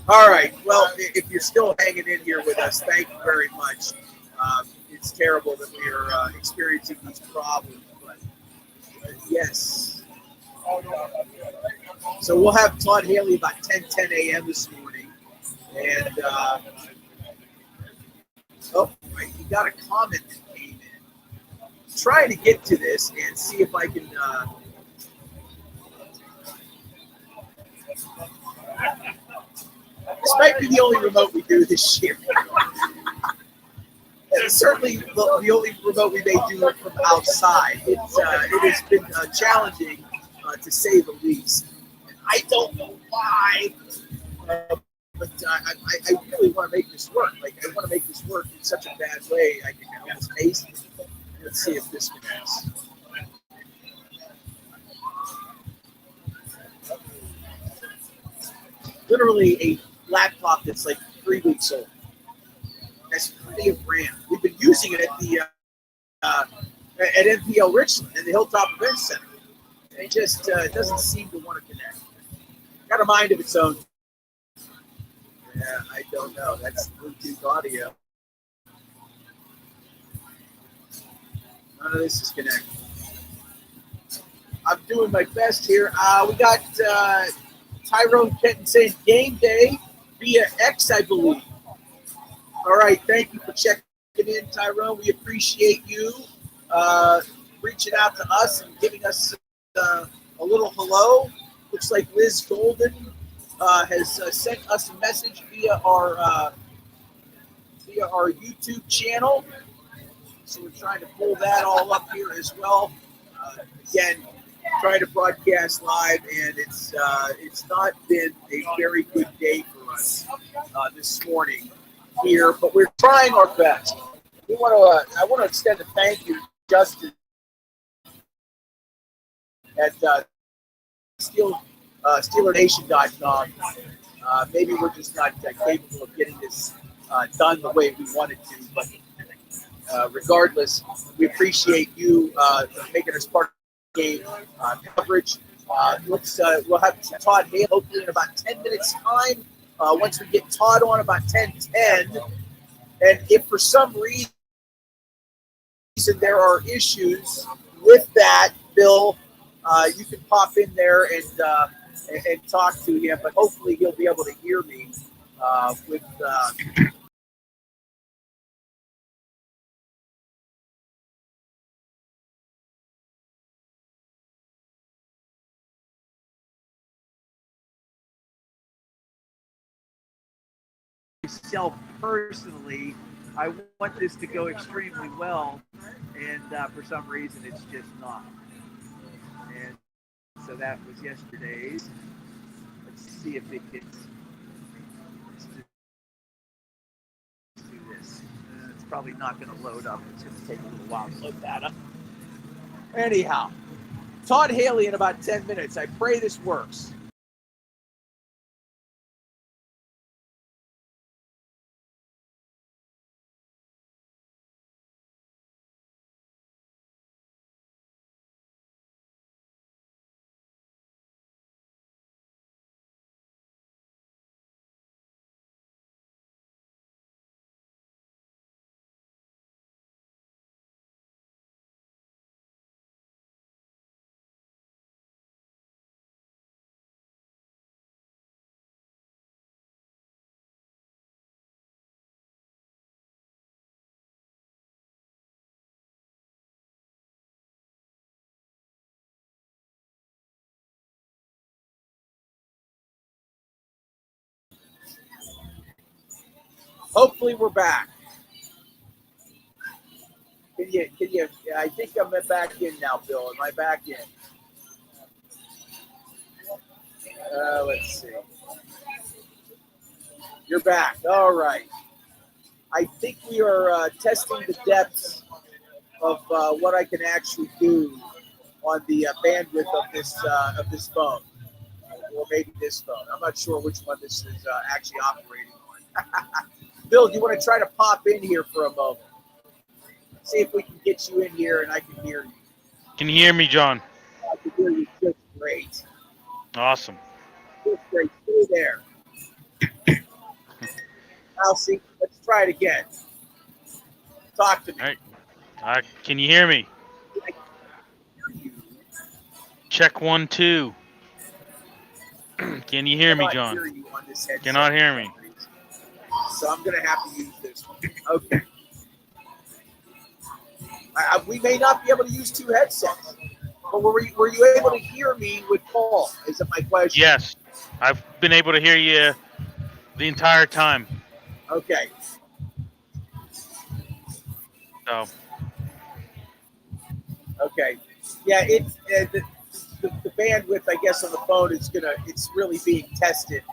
All right. Well, if you're still hanging in here with us, thank you very much. It's terrible that we are experiencing these problems, but yes. So we'll have Todd Haley about 10 a.m. this morning. And, you got a comment that came in. Trying to get to this and see if I can... This might be the only remote we do this year. It's certainly the only remote we may do from outside. It has been challenging, to say the least. And I don't know why, but I really want to make this work. Like, I want to make this work in such a bad way I can almost taste it. Let's see if this connects. Literally a laptop that's like 3 weeks old. That's plenty of RAM. We've been using it at the at NPL Richland in the Hilltop Event Center. It just doesn't seem to want to connect. Got a mind of its own. Yeah, I don't know. That's Bluetooth audio. None of this is connected. I'm doing my best here. We got Tyrone Kenton saying game day via X, I believe. All right, thank you for checking in, Tyrone. We appreciate you reaching out to us and giving us a little hello. Looks like Liz Golden has sent us a message via our YouTube channel. So we're trying to pull that all up here as well. Again, trying to broadcast live, and it's not been a very good day for us this morning here, but we're trying our best. I want to extend a thank you to Justin at SteelerNation.com. Maybe we're just not capable of getting this done the way we wanted to, but regardless, we appreciate you making us part of the game coverage. We'll have Todd Hale hopefully in about 10 minutes time. once we get Todd on about 10:10, and if for some reason there are issues with that, Bill, you can pop in there and talk to him, but hopefully he'll be able to hear me with. Myself personally, I want this to go extremely well, and for some reason it's just not. And so that was yesterday's. Let's see if it gets. Let's do this. It's probably not going to load up. It's going to take a little while to load that up. Anyhow, Todd Haley in about 10 minutes. I pray this works. Hopefully we're back. Can you, I think I'm back in now, Bill. Am I back in? Let's see. You're back. All right. I think we are testing the depths of what I can actually do on the bandwidth of this phone, or maybe this phone. I'm not sure which one this is actually operating on. Bill, do you want to try to pop in here for a moment? See if we can get you in here and I can hear you. Can you hear me, John? I can hear you just great. Awesome. Just great. Stay there. I'll see. Let's try it again. Talk to me. All right. Can you hear me? I can hear you. Check 1, 2. Can you hear me, John? Hear you on this headset. Cannot hear me. So I'm going to have to use this one. Okay. We may not be able to use two headsets, but were you able to hear me with Paul? Is it my question? Yes. I've been able to hear you the entire time. Okay. So. Okay. Yeah, the bandwidth, I guess, on the phone it's really being tested.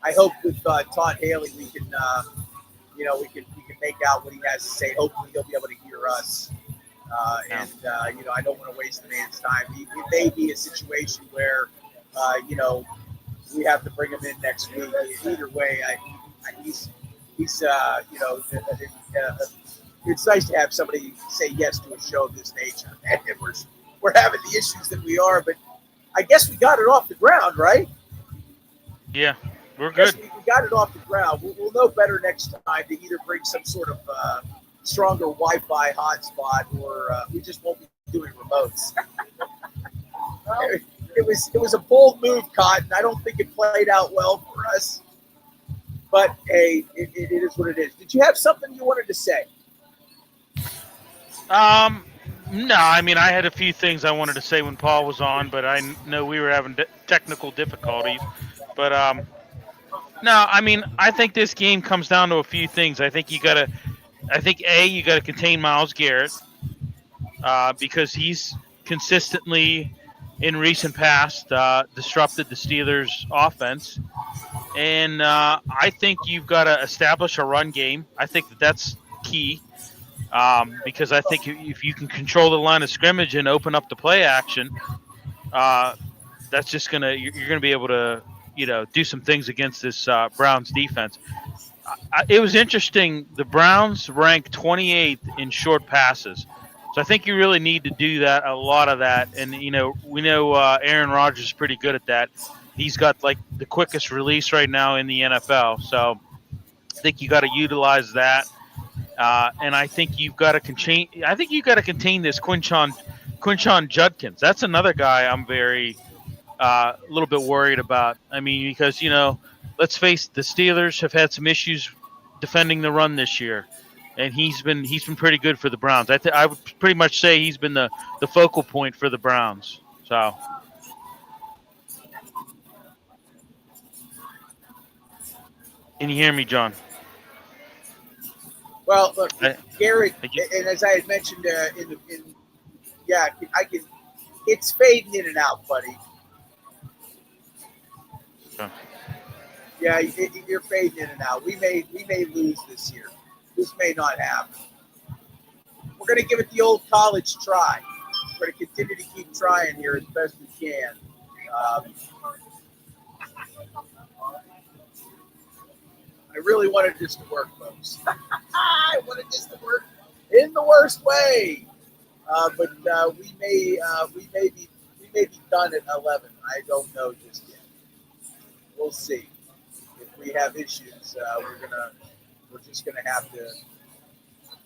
I hope with Todd Haley we can make out what he has to say. Hopefully he'll be able to hear us. I don't want to waste the man's time. It may be a situation where, we have to bring him in next week. Either way, he's it's nice to have somebody say yes to a show of this nature. And we're having the issues that we are, but I guess we got it off the ground, right? Yeah, we're good. We got it off the ground. We'll know better next time to either bring some sort of stronger Wi-Fi hotspot, or we just won't be doing remotes. It was a bold move, Cotton. I don't think it played out well for us. But hey, it is what it is. Did you have something you wanted to say? No, I mean, I had a few things I wanted to say when Paul was on, but I know we were having technical difficulties. But no, I mean, I think this game comes down to a few things. I think you got to contain Myles Garrett because he's consistently in recent past disrupted the Steelers' offense. And I think you've got to establish a run game. I think that's key because I think if you can control the line of scrimmage and open up the play action, that's just you're gonna be able to do some things against this Browns defense. It was interesting. The Browns ranked 28th in short passes. So I think you really need to do that, a lot of that. And, we know Aaron Rodgers is pretty good at that. He's got like the quickest release right now in the NFL. So I think you got to utilize that. And I think you've got to contain. I think you got to contain this Quinshon Judkins. That's another guy I'm very a little bit worried about. I mean, because let's face it, the Steelers have had some issues defending the run this year, and he's been pretty good for the Browns. I would pretty much say he's been the focal point for the Browns. So. Can you hear me, John? Well, look, Garrett, and as I had mentioned I can. It's fading in and out, buddy. Okay. Yeah, you're fading in and out. We may lose this year. This may not happen. We're going to give it the old college try. We're going to continue to keep trying here as best we can. I really wanted this to work, folks. I wanted this to work in the worst way. But we may be done at 11. I don't know just yet. We'll see. If we have issues, we're just gonna have to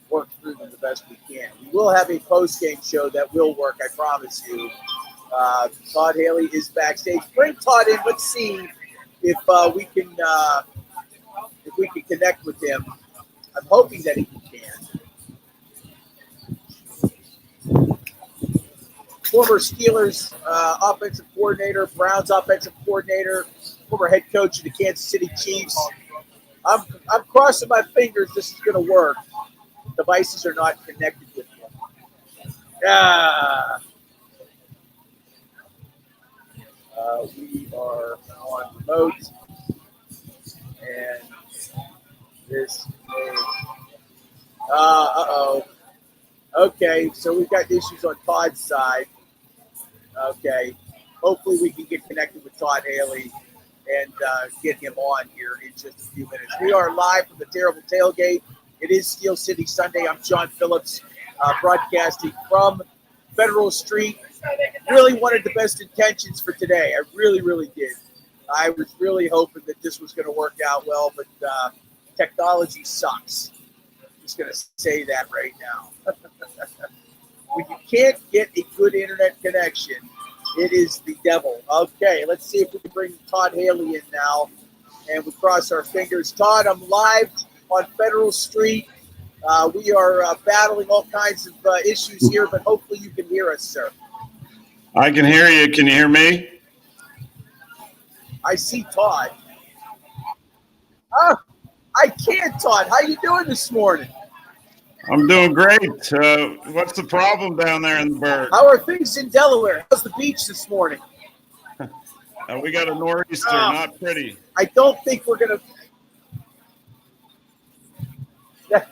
work through them the best we can. We will have a post-game show that will work, I promise you. Todd Haley is backstage. Bring Todd in. Let's see if we can connect with him. I'm hoping that he can. Former Steelers offensive coordinator, Browns offensive coordinator, former head coach of the Kansas City Chiefs. I'm crossing my fingers this is going to work. Devices are not connected with him. We are on remote, and this may. Okay, so we've got issues on Todd's side. Okay, hopefully we can get connected with Todd Haley and get him on here in just a few minutes. We are live from the Terrible Tailgate. It is Steel City Sunday. I'm John Phillips, broadcasting from Federal Street. Really wanted the best intentions for today. I really, really did. I was really hoping that this was going to work out well, but technology sucks. I'm just going to say that right now. When you can't get a good internet connection, it is the devil. Okay, let's see if we can bring Todd Haley in now, and we cross our fingers. Todd, I'm live on Federal Street. We are battling all kinds of issues here, but hopefully you can hear us, sir. I can hear you. Can you hear me? I see Todd. Oh, I can't, Todd. How you doing this morning? I'm doing great. What's the problem down there in the Berg? How are things in Delaware? How's the beach this morning? We got a nor'easter, not pretty. I don't think we're going to.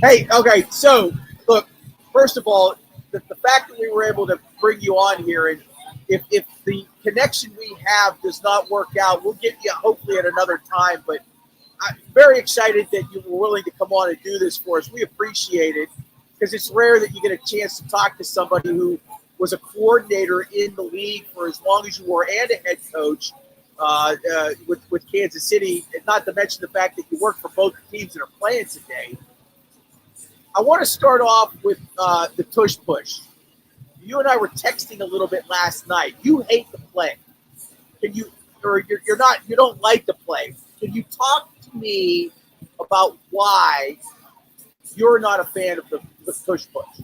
Hey, okay, so, look, first of all, the fact that we were able to bring you on here, and if the connection we have does not work out, we'll get you hopefully at another time, but I'm very excited that you were willing to come on and do this for us. We appreciate it because it's rare that you get a chance to talk to somebody who was a coordinator in the league for as long as you were and a head coach with Kansas City, and not to mention the fact that you work for both teams that are playing today. I want to start off with the tush push. You and I were texting a little bit last night. You hate the play. Can you, or you're not, you don't like the play. Can you talk to me about why you're not a fan of the tush push?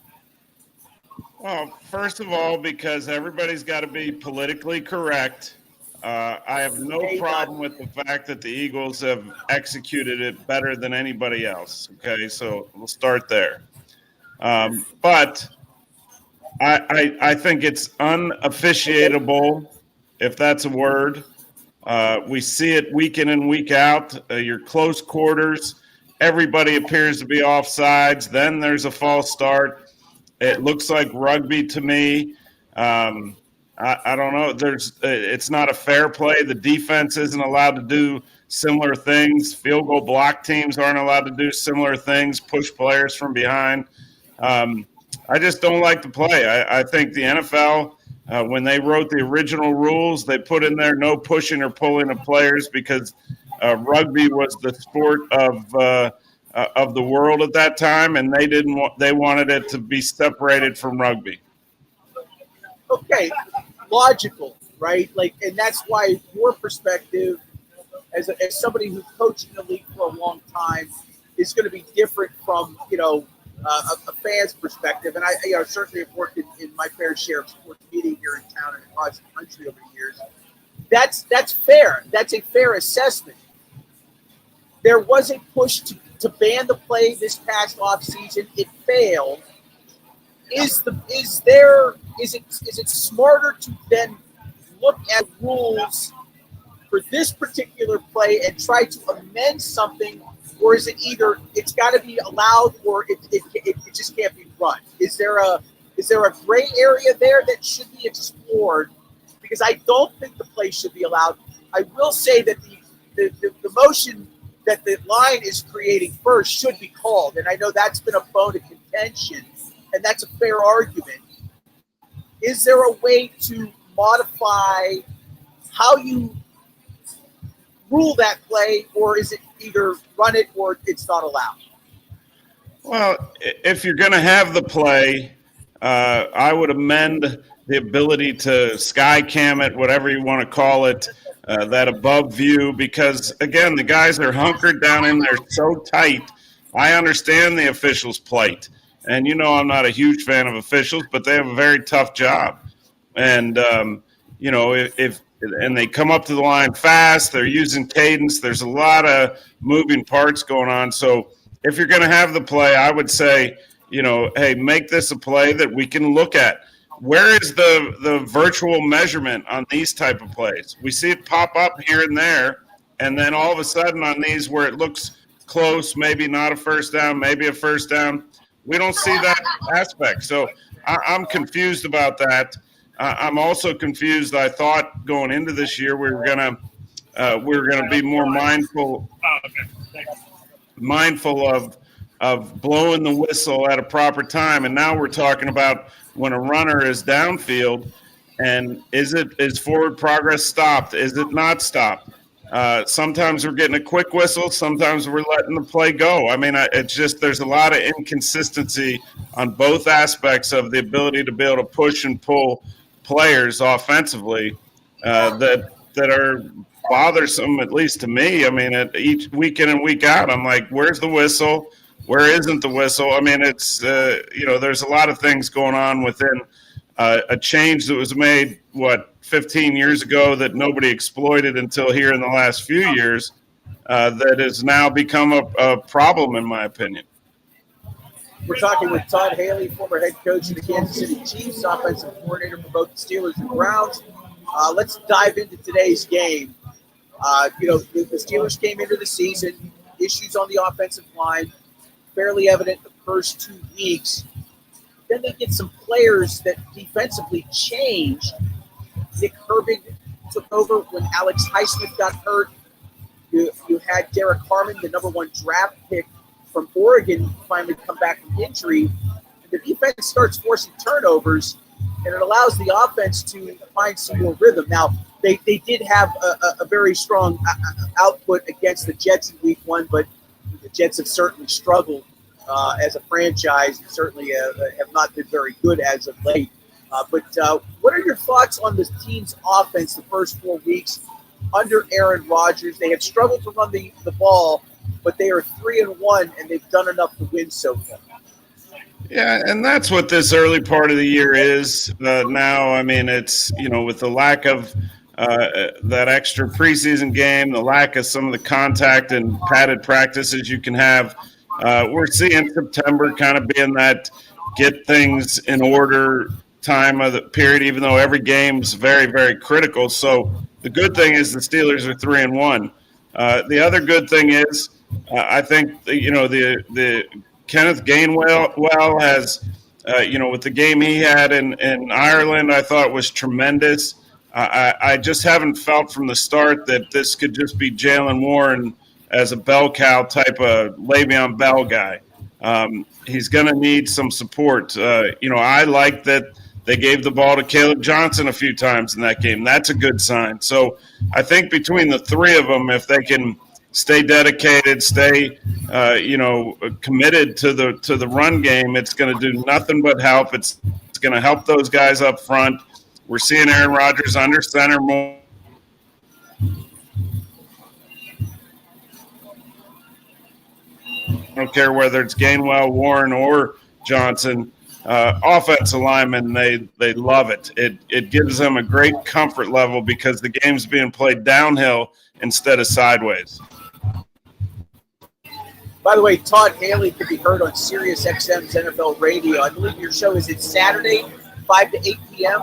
Well, first of all, because everybody's got to be politically correct. I have no problem with the fact that the Eagles have executed it better than anybody else. Okay, so we'll start there. But I think it's unofficiatable, if that's a word. We see it week in and week out. Your close quarters, everybody appears to be offsides. Then there's a false start. It looks like rugby to me. I don't know. It's not a fair play. The defense isn't allowed to do similar things. Field goal block teams aren't allowed to do similar things, push players from behind. I just don't like the play. I think the NFL When they wrote the original rules, they put in there no pushing or pulling of players because rugby was the sport of the world at that time, and they wanted it to be separated from rugby. Okay, logical, right? Like, and that's why your perspective, as somebody who's coached in the league for a long time, is going to be different from a fan's perspective. And I certainly have worked in my fair share of sports media here in town and across the country over the years. That's fair. That's a fair assessment. There was a push to ban the play this past offseason. It failed. Is it smarter to then look at rules for this particular play and try to amend something, or is it either it's got to be allowed or it just can't be run? Is there a gray area there that should be explored? Because I don't think the play should be allowed. I will say that the motion that the line is creating first should be called, and I know that's been a bone of contention, and that's a fair argument. Is there a way to modify how you rule that play, or is it either run it or it's not allowed? Well, if you're going to have the play, I would amend the ability to sky cam it, whatever you want to call it, that above view, because, again, the guys are hunkered down in there so tight. I understand the officials' plight. And, I'm not a huge fan of officials, but they have a very tough job. And, if they come up to the line fast, they're using cadence. There's a lot of moving parts going on. So if you're going to have the play, I would say, hey, make this a play that we can look at. Where is the virtual measurement on these type of plays? We see it pop up here and there, and then all of a sudden on these where it looks close, maybe not a first down, maybe a first down, we don't see that aspect. So I'm confused about that. I'm also confused. I thought going into this year we were gonna be more mindful of blowing the whistle at a proper time, and now we're talking about when a runner is downfield, and is forward progress stopped? Is it not stopped? Sometimes we're getting a quick whistle. Sometimes we're letting the play go. I mean, it's just there's a lot of inconsistency on both aspects of the ability to be able to push and pull players offensively that are bothersome, at least to me. I mean, at each week in and week out, I'm like, where's the whistle? Where isn't the whistle? I mean, it's there's a lot of things going on within a change that was made 15 years ago that nobody exploited until here in the last few years, that has now become a problem, in my opinion. We're talking with Todd Haley, former head coach of the Kansas City Chiefs, offensive coordinator for both the Steelers and Browns. Let's dive into today's game. The Steelers came into the season, issues on the offensive line, fairly evident the first 2 weeks. Then they get some players that defensively changed. Nick Herbig took over when Alex Highsmith got hurt. You had Derek Harmon, the number 1 draft pick from Oregon, finally come back from injury. And the defense starts forcing turnovers, and it allows the offense to find some more rhythm. Now, they did have a very strong output against the Jets in week 1, but the Jets have certainly struggled as a franchise, and certainly have not been very good as of late. But what are your thoughts on this team's offense the first 4 weeks under Aaron Rodgers? They have struggled to run the ball, but they are 3-1, and they've done enough to win so far. Yeah, and that's what this early part of the year is now. I mean, it's, with the lack of that extra preseason game, the lack of some of the contact and padded practices you can have, we're seeing September kind of being that get things in order time of the period, even though every game's very, very critical. So the good thing is the Steelers are 3-1. The other good thing is I think the Kenneth Gainwell has with the game he had in Ireland, I thought was tremendous. I just haven't felt from the start that this could just be Jalen Warren as a bell cow type of Le'Veon Bell guy. He's going to need some support. I like that They gave the ball to Caleb Johnson a few times in that game. That's a good sign. So I think between the three of them, if they can stay dedicated, stay committed to the run game, it's going to do nothing but help. It's going to help those guys up front. We're seeing Aaron Rodgers under center more. I don't care whether it's Gainwell, Warren, or Johnson. Offensive linemen, they love it. It gives them a great comfort level because the game's being played downhill instead of sideways. By the way, Todd Haley can be heard on Sirius XM's NFL Radio. I believe your show is Saturday, 5 to 8 p.m.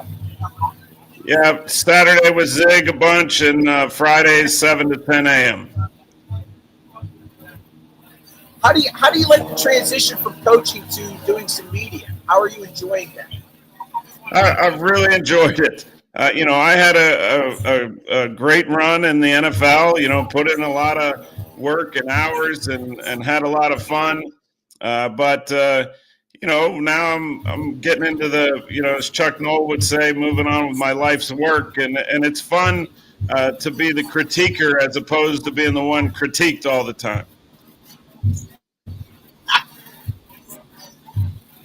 Yeah, Saturday was Zig a bunch, and Fridays 7 to 10 a.m. How do you like the transition from coaching to doing some media? How are you enjoying that? I've really enjoyed it. I had a great run in the NFL. Put in a lot of work and hours and had a lot of fun. But now I'm getting into as Chuck Noll would say, moving on with my life's work, and it's fun to be the critiquer as opposed to being the one critiqued all the time.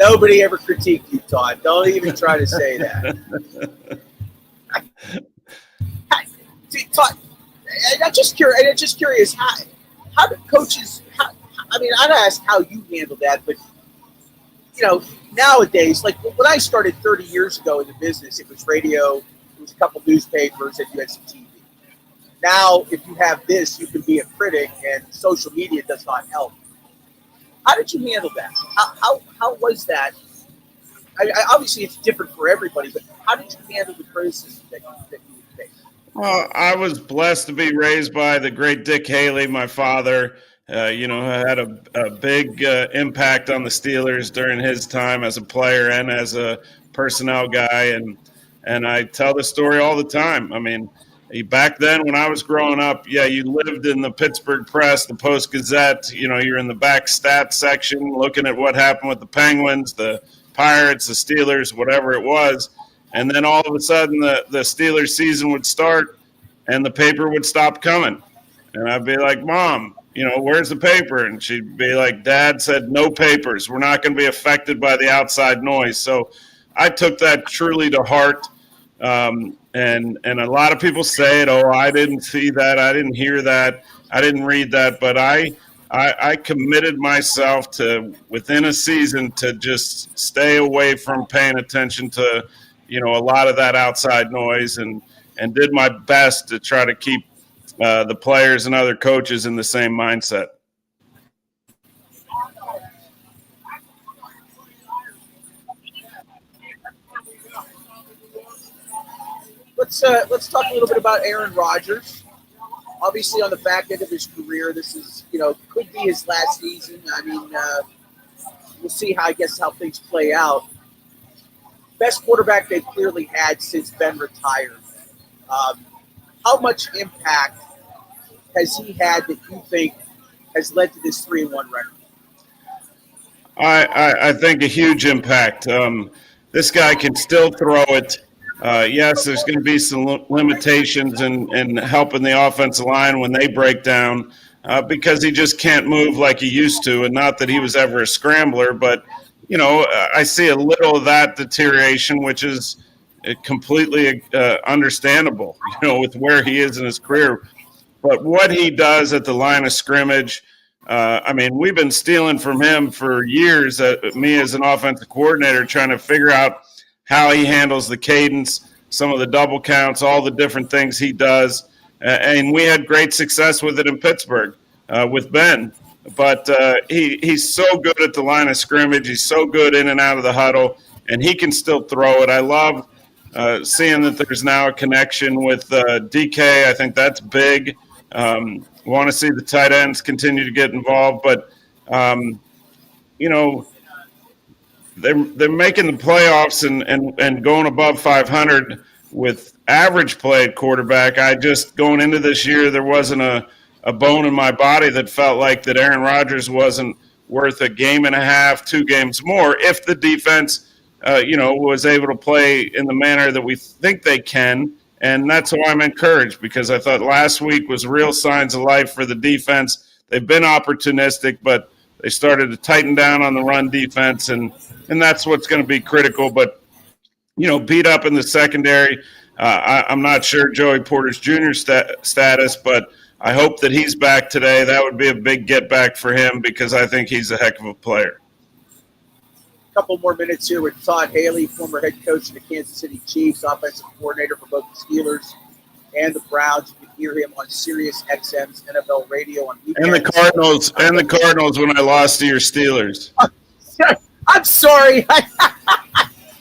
Nobody ever critiqued you, Todd. Don't even try to say that. Todd, I'm just curious. How do coaches? I'd ask how you handle that, but nowadays, like when I started 30 years ago in the business, it was radio, it was a couple newspapers, and you had some TV. Now, if you have this, you can be a critic, and social media does not help. How did you handle that? How was that? Obviously, it's different for everybody, but how did you handle the criticism that you would face? Well, I was blessed to be raised by the great Dick Haley, my father. Had a big impact on the Steelers during his time as a player and as a personnel guy, and I tell the story all the time. I mean, back then when I was growing up, you lived in the Pittsburgh Press, the Post-Gazette. You're in the back stats section looking at what happened with the Penguins, the Pirates, the Steelers, whatever it was. And then all of a sudden the Steelers season would start and the paper would stop coming. And I'd be like, Mom, where's the paper? And she'd be like, Dad said no papers. We're not going to be affected by the outside noise. So I took that truly to heart. And a lot of people say it, I didn't see that, I didn't hear that, I didn't read that, but I committed myself to, within a season, to just stay away from paying attention to, a lot of that outside noise and did my best to try to keep the players and other coaches in the same mindset. Let's talk a little bit about Aaron Rodgers. Obviously, on the back end of his career, this is could be his last season. I mean, we'll see how things play out. Best quarterback they've clearly had since Ben retired. How much impact has he had that you think has led to this 3-1 record? I think a huge impact. This guy can still throw it. Yes, there's going to be some limitations in helping the offensive line when they break down because he just can't move like he used to. And not that he was ever a scrambler, but, I see a little of that deterioration, which is completely understandable, with where he is in his career. But what he does at the line of scrimmage, we've been stealing from him for years, me as an offensive coordinator, trying to figure out how he handles the cadence, some of the double counts, all the different things he does. And we had great success with it in Pittsburgh with Ben. But he's so good at the line of scrimmage. He's so good in and out of the huddle, and he can still throw it. I love seeing that there's now a connection with DK. I think that's big. Want to see the tight ends continue to get involved. But, they're making the playoffs and going above 500 with average play at quarterback. Going into this year, there wasn't a bone in my body that felt like that Aaron Rodgers wasn't worth a game and a half, 2 games more if the defense was able to play in the manner that we think they can. And that's why I'm encouraged, because I thought last week was real signs of life for the defense. They've been opportunistic, but they started to tighten down on the run defense, and that's what's going to be critical. But, beat up in the secondary. I'm not sure Joey Porter's Jr. Status, but I hope that he's back today. That would be a big get back for him, because I think he's a heck of a player. A couple more minutes here with Todd Haley, former head coach of the Kansas City Chiefs, offensive coordinator for both the Steelers and the Browns. You can hear him on Sirius XM's NFL radio on weekends. And the Cardinals when I lost to your Steelers. I'm sorry.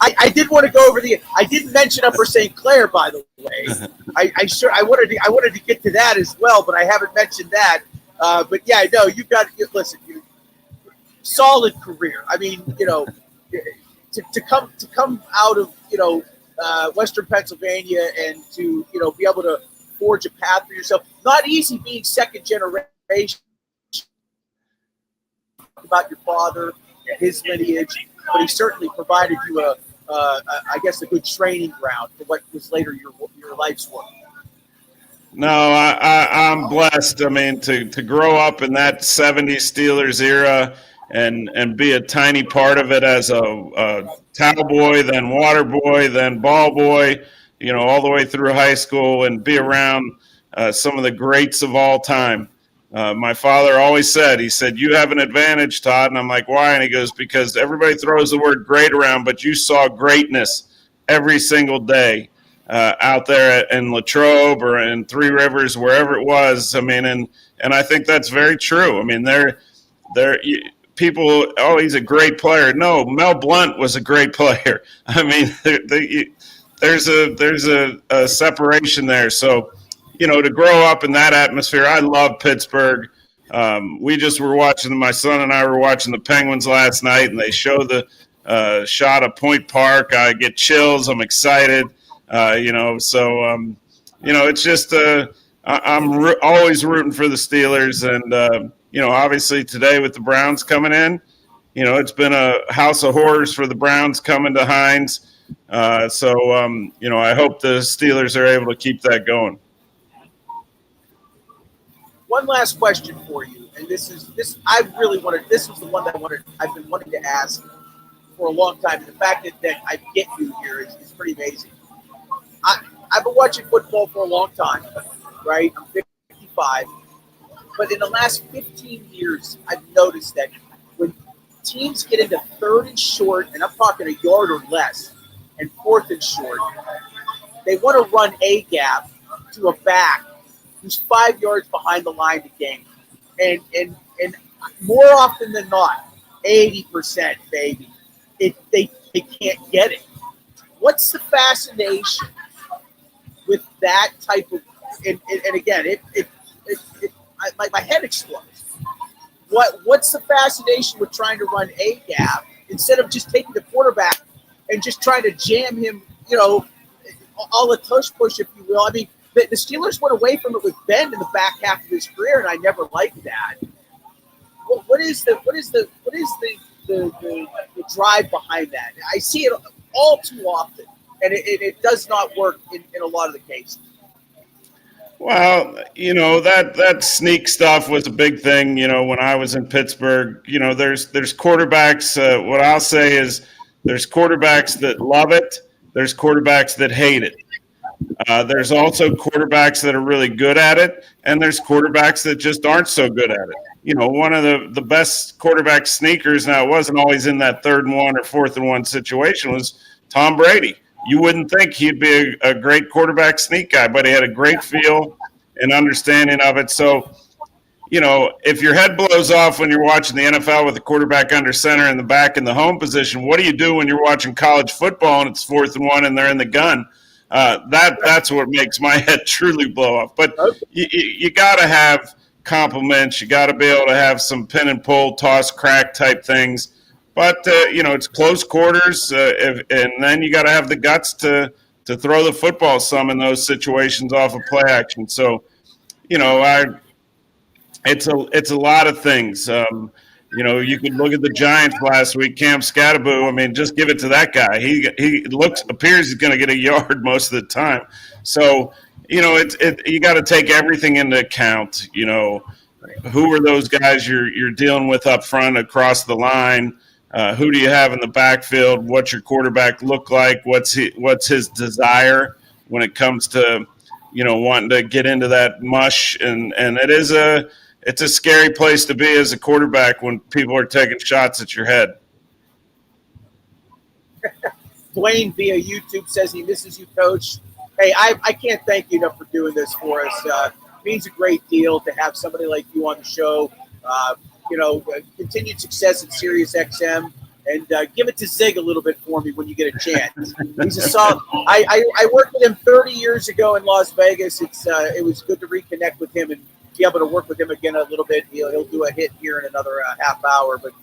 I did want to go over I didn't mention Upper St. Clair, by the way. I wanted to get to that as well, but I haven't mentioned that. But yeah, no, you've got to listen. Solid career. I mean, to come out of Western Pennsylvania and to be able to forge a path for yourself. Not easy being second generation. About your father and his lineage, but he certainly provided you I guess a good training ground for what was later your life's work. No, I'm blessed. I mean, to grow up in that '70s Steelers era and be a tiny part of it as a towel boy, then water boy, then ball boy, all the way through high school, and be around some of the greats of all time. My father always said, you have an advantage, Todd. And I'm like, why? And he goes, because everybody throws the word great around, but you saw greatness every single day out there in Latrobe or in Three Rivers, wherever it was. I mean, and I think that's very true. I mean, people, he's a great player. No, Mel Blount was a great player. I mean, there's a separation there. So, to grow up in that atmosphere, I love Pittsburgh. We just were watching, my son and I were watching the Penguins last night, and they show the shot of Point Park. I get chills. I'm excited. It's just I'm always rooting for the Steelers. And, obviously today with the Browns coming in, it's been a house of horrors for the Browns coming to Hines. I hope the Steelers are able to keep that going. One last question for you, and this was the one that I've been wanting to ask for a long time. And the fact that I get you here is pretty amazing. I've been watching football for a long time, right? I'm 55. But in the last 15 years, I've noticed that when teams get into third and short, and I'm talking a yard or less, and fourth and short, they want to run a gap to a back who's 5 yards behind the line to gain. And more often than not, 80%, baby, they can't get it. What's the fascination with that type of and again, my head explodes. What's the fascination with trying to run a gap instead of just taking the quarterback and just trying to jam him, all the tush push, if you will? I mean, the Steelers went away from it with Ben in the back half of his career, and I never liked that. What is the drive behind that? I see it all too often, and it does not work in a lot of the cases. Well, that sneak stuff was a big thing, when I was in Pittsburgh. There's quarterbacks. What I'll say is there's quarterbacks that love it. There's quarterbacks that hate it. There's also quarterbacks that are really good at it, and there's quarterbacks that just aren't so good at it. One of the best quarterback sneakers, now it wasn't always in that 3rd and 1 or 4th and 1 situation, was Tom Brady. You wouldn't think he'd be a great quarterback sneak guy, but he had a great feel and understanding of it. So, if your head blows off when you're watching the NFL with the quarterback under center in the back in the home position, what do you do when you're watching college football and it's 4th and 1 and they're in the gun? That's what makes my head truly blow off. But you got to have compliments. You got to be able to have some pin and pull, toss, crack type things. But, it's close quarters, and then you got to have the guts to throw the football some in those situations off of play action. So, it's a lot of things. You could look at the Giants last week. Cam Scatterbo. I mean, just give it to that guy. He appears he's going to get a yard most of the time. So you got to take everything into account. Who are those guys you're dealing with up front across the line? Who do you have in the backfield? What's your quarterback look like? What's his desire when it comes to wanting to get into that mush? And it's a scary place to be as a quarterback when people are taking shots at your head. Dwayne via YouTube says he misses you, Coach. Hey, I can't thank you enough for doing this for us. It means a great deal to have somebody like you on the show. Continued success at Sirius XM, and give it to Zig a little bit for me when you get a chance. He's a solid. I worked with him 30 years ago in Las Vegas. It was good to reconnect with him and be able to work with him again a little bit. He'll do a hit here in another half hour, but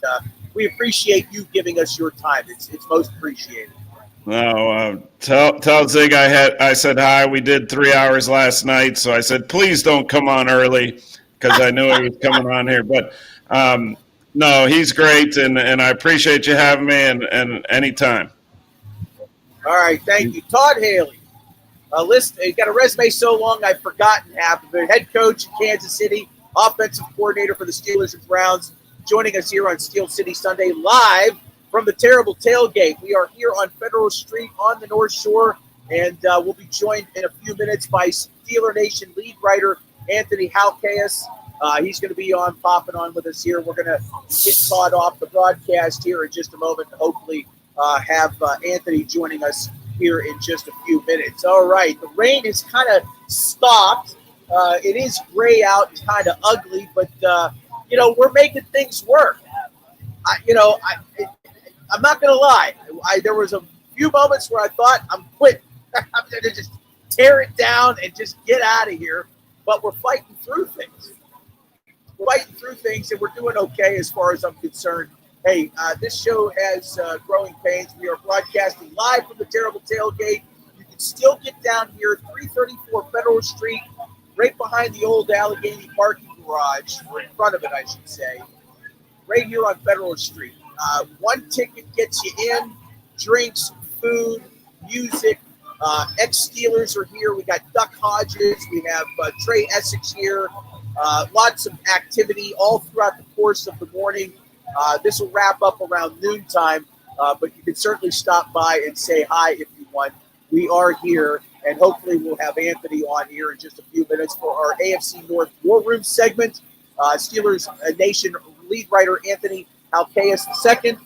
we appreciate you giving us your time. It's most appreciated. No, tell Zig I said hi. We did 3 hours last night, so I said please don't come on early because I knew he was coming on here. But no, he's great, and I appreciate you having me and anytime. All right, thank you, Todd Haley. He got a resume so long I've forgotten half of it. Head coach in Kansas City, offensive coordinator for the Steelers and Browns, joining us here on Steel City Sunday live from the Terrible Tailgate. We are here on Federal Street on the North Shore, and we'll be joined in a few minutes by Steeler Nation lead writer Anthony Halkeas. He's going to be popping on with us here. We're going to get Todd off the broadcast here in just a moment and hopefully have Anthony joining us here in just a few minutes. All right, the rain has kind of stopped. It is gray out and kind of ugly, but, we're making things work. I'm not going to lie. There was a few moments where I thought I'm quitting. I'm going to just tear it down and just get out of here. But we're fighting through things. And we're doing okay as far as I'm concerned. Hey, this show has growing pains. We are broadcasting live from the Terrible Tailgate. You can still get down here, 334 Federal Street, right behind the old Allegheny parking garage, or in front of it, I should say, right here on Federal Street. One ticket gets you in, drinks, food, music. Ex-Steelers are here. We got Duck Hodges. We have Trey Essex here. Lots of activity all throughout the course of the morning. This will wrap up around noontime, but you can certainly stop by and say hi if you want. We are here, and hopefully we'll have Anthony on here in just a few minutes for our AFC North War Room segment. Steelers Nation lead writer Anthony Halkeas II.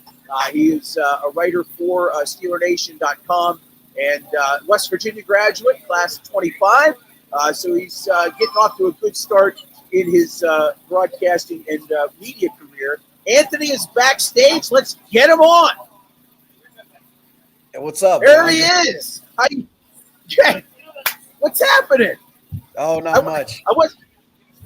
He is a writer for SteelerNation.com and West Virginia graduate, class of 25. So he's getting off to a good start in his broadcasting and media career. Anthony is backstage. Let's get him on. Hey, what's up? There he is. What's happening? Oh, not much.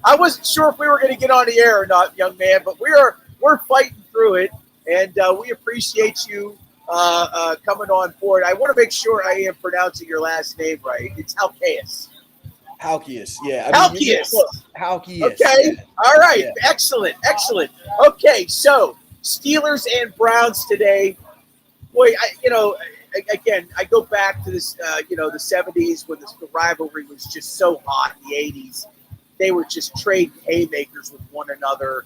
I wasn't sure if we were going to get on the air or not, young man, but we're fighting through it, and we appreciate you coming on board. I want to make sure I am pronouncing your last name right. It's Halkeas. Halkeas, yeah. Halkeas. Halkeas. Okay. Yeah. All right. Yeah. Excellent. Okay. So Steelers and Browns today. Boy, I go back to this, the 70s when the rivalry was just so hot. In the 80s, they were just trading haymakers with one another,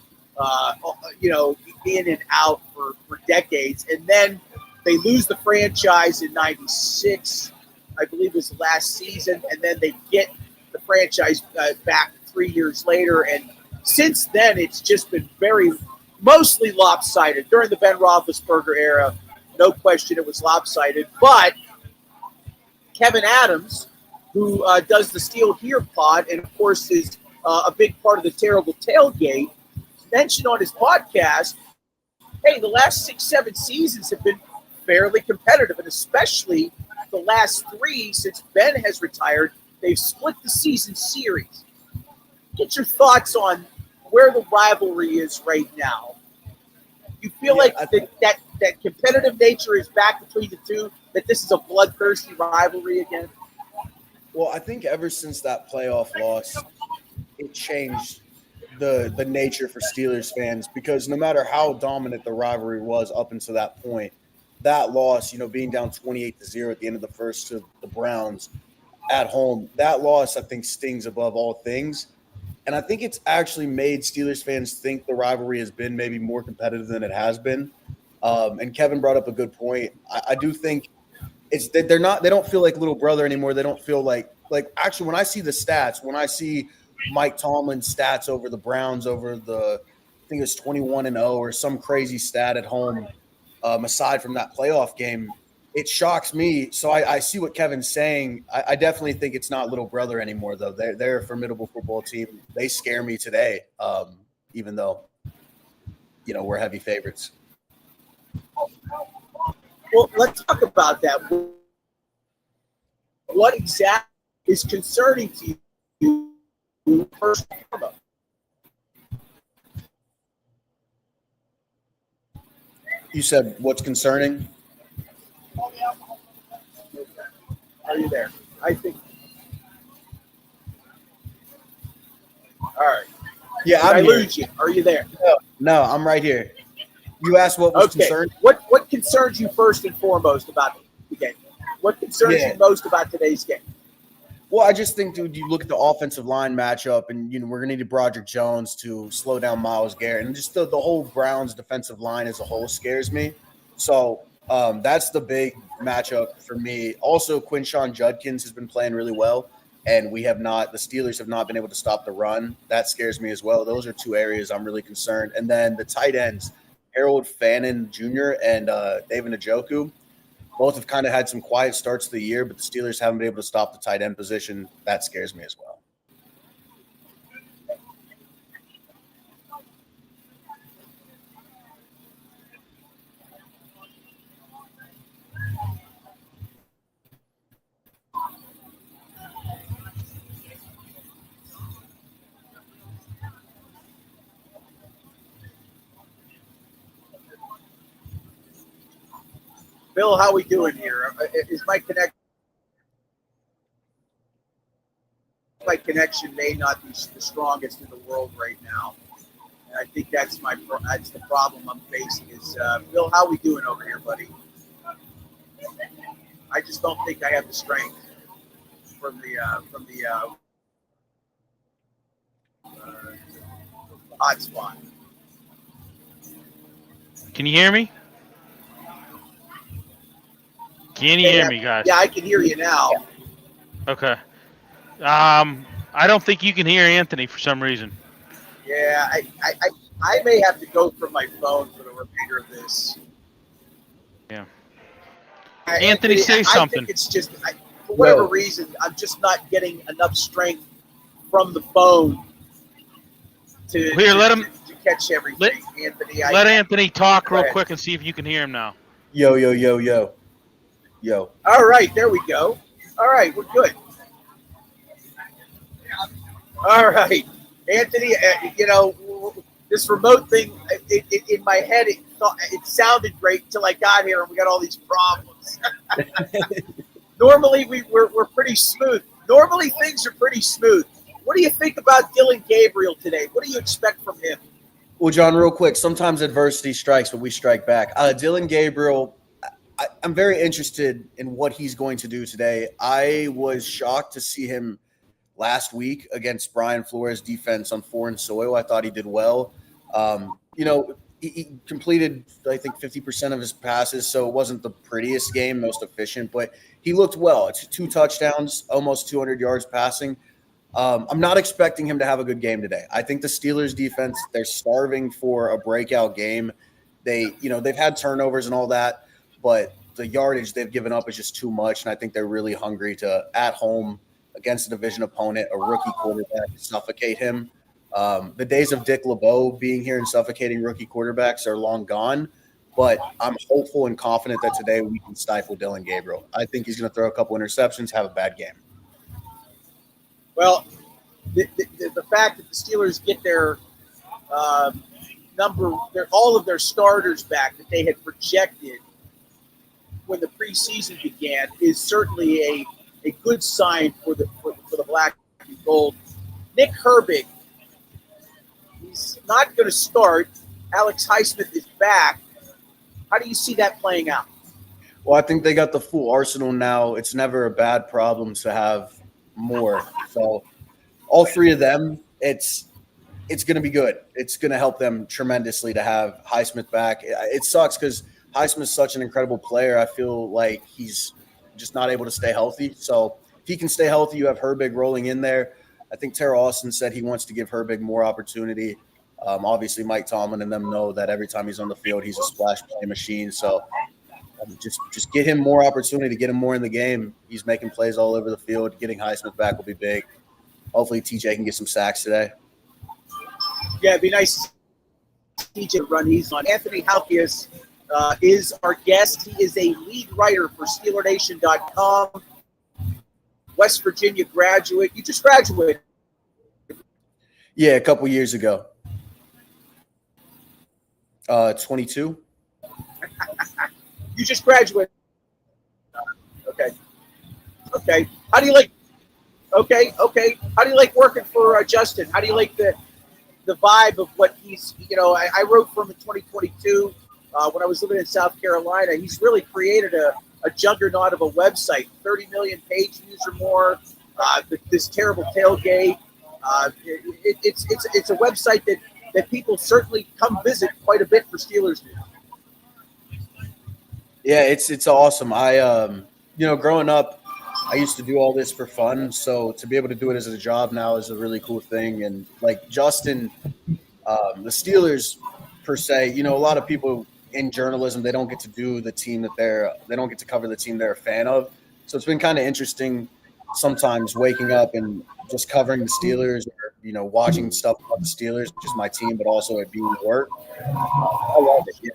in and out for decades. And then they lose the franchise in 96, I believe was the last season. And then they get the franchise back 3 years later. And since then, it's just been mostly lopsided. During the Ben Roethlisberger era, no question it was lopsided. But Kevin Adams, who does the Steel Here pod and, of course, is a big part of the Terrible Tailgate, mentioned on his podcast, hey, the last 6-7 seasons have been fairly competitive, and especially the last 3 since Ben has retired, they've split the season series. Get your thoughts on where the rivalry is right now. You feel like that competitive nature is back between the two, that this is a bloodthirsty rivalry again? Well, I think ever since that playoff loss, it changed the nature for Steelers fans, because no matter how dominant the rivalry was up until that point, that loss, being down 28-0 at the end of the first to the Browns at home, that loss I think stings above all things. And I think it's actually made Steelers fans think the rivalry has been maybe more competitive than it has been. And Kevin brought up a good point. I do think they don't feel like little brother anymore. They don't feel like actually when I see the stats, when I see Mike Tomlin's stats over the Browns over I think it was 21-0 or some crazy stat at home, aside from that playoff game, it shocks me. So I see what Kevin's saying. I definitely think it's not little brother anymore, though. They're a formidable football team. They scare me today, even though, we're heavy favorites. Well, let's talk about that. What exactly is concerning to you first and foremost? You said what's concerning? Are you there? I think. All right. Yeah, I I'm here. lose you. Are you there? No, I'm right here. You asked what was concerning? What concerns you first and foremost about the game? What concerns you most about today's game? Well, I just think, dude, you look at the offensive line matchup, and we're gonna need Broderick Jones to slow down Myles Garrett, and just the whole Browns defensive line as a whole scares me. So that's the big matchup for me. Also, Quinshon Judkins has been playing really well, and the Steelers have not been able to stop the run. That scares me as well. Those are two areas I'm really concerned. And then the tight ends, Harold Fannin Jr. and David Njoku, both have kind of had some quiet starts to the year, but the Steelers haven't been able to stop the tight end position. That scares me as well. Bill, how we doing here? Is my connection may not be the strongest in the world right now. And I think that's the problem I'm facing. Is Bill, how we doing over here, buddy? I just don't think I have the strength from the hotspot. Can you hear me? Can you hear me, guys? Yeah, I can hear you now. Okay. I don't think you can hear Anthony for some reason. Yeah, I may have to go from my phone for the remainder of this. Yeah. Anthony, say something. I think it's just, for whatever reason, I'm just not getting enough strength from the phone to catch everything. Anthony, let Anthony talk real quick and see if you can hear him now. Yo. All right, there we go. All right, we're good. All right, Anthony, this remote thing, in my head, it sounded great until I got here and we got all these problems. Normally, we're pretty smooth. Normally, things are pretty smooth. What do you think about Dylan Gabriel today? What do you expect from him? Well, John, real quick, sometimes adversity strikes, but we strike back. Dylan Gabriel, I'm very interested in what he's going to do today. I was shocked to see him last week against Brian Flores' defense on foreign soil. I thought he did well. He completed, I think, 50% of his passes, so it wasn't the prettiest game, most efficient, but he looked well. It's 2 touchdowns, almost 200 yards passing. I'm not expecting him to have a good game today. I think the Steelers defense, they're starving for a breakout game. They've had turnovers and all that, but the yardage they've given up is just too much, and I think they're really hungry to, at home, against a division opponent, a rookie quarterback, suffocate him. The days of Dick LeBeau being here and suffocating rookie quarterbacks are long gone, but I'm hopeful and confident that today we can stifle Dylan Gabriel. I think he's going to throw a couple interceptions, have a bad game. Well, the fact that the Steelers get their all of their starters back that they had projected when the preseason began is certainly a good sign for the black and gold. Nick Herbig He's not going to start. Alex Highsmith is back. How do you see that playing out? Well, I think they got the full arsenal now. It's never a bad problem to have more. So all three of them, it's going to be good. It's going to help them tremendously to have Highsmith back. It sucks because Highsmith's such an incredible player. I feel like he's just not able to stay healthy. So if he can stay healthy, you have Herbig rolling in there. I think Tara Austin said he wants to give Herbig more opportunity. Obviously, Mike Tomlin and them know that every time he's on the field, he's a splash play machine. So just get him more opportunity, get him more in the game. He's making plays all over the field. Getting Highsmith back will be big. Hopefully, TJ can get some sacks today. Yeah, it'd be nice to see TJ run. He's on. Anthony Halkias is our guest. He is a lead writer for SteelerNation.com. West Virginia graduate. You just graduated. Yeah, a couple years ago. 22. You just graduated. Okay. How do you like? Okay. How do you like working for Justin? How do you like the vibe of what he's? I wrote for him in 2022 when I was living in South Carolina. He's really created a juggernaut of a website, 30 million page views or more. This terrible tailgate. It's a website that people certainly come visit quite a bit for Steelers news. Yeah, it's awesome. I growing up, I used to do all this for fun. So to be able to do it as a job now is a really cool thing. And like Justin, the Steelers per se, a lot of people in journalism, they don't get to do the team they don't get to cover the team they're a fan of. So it's been kind of interesting sometimes waking up and just covering the Steelers or, watching stuff about the Steelers, just my team, but also it being work. I love it. Yeah.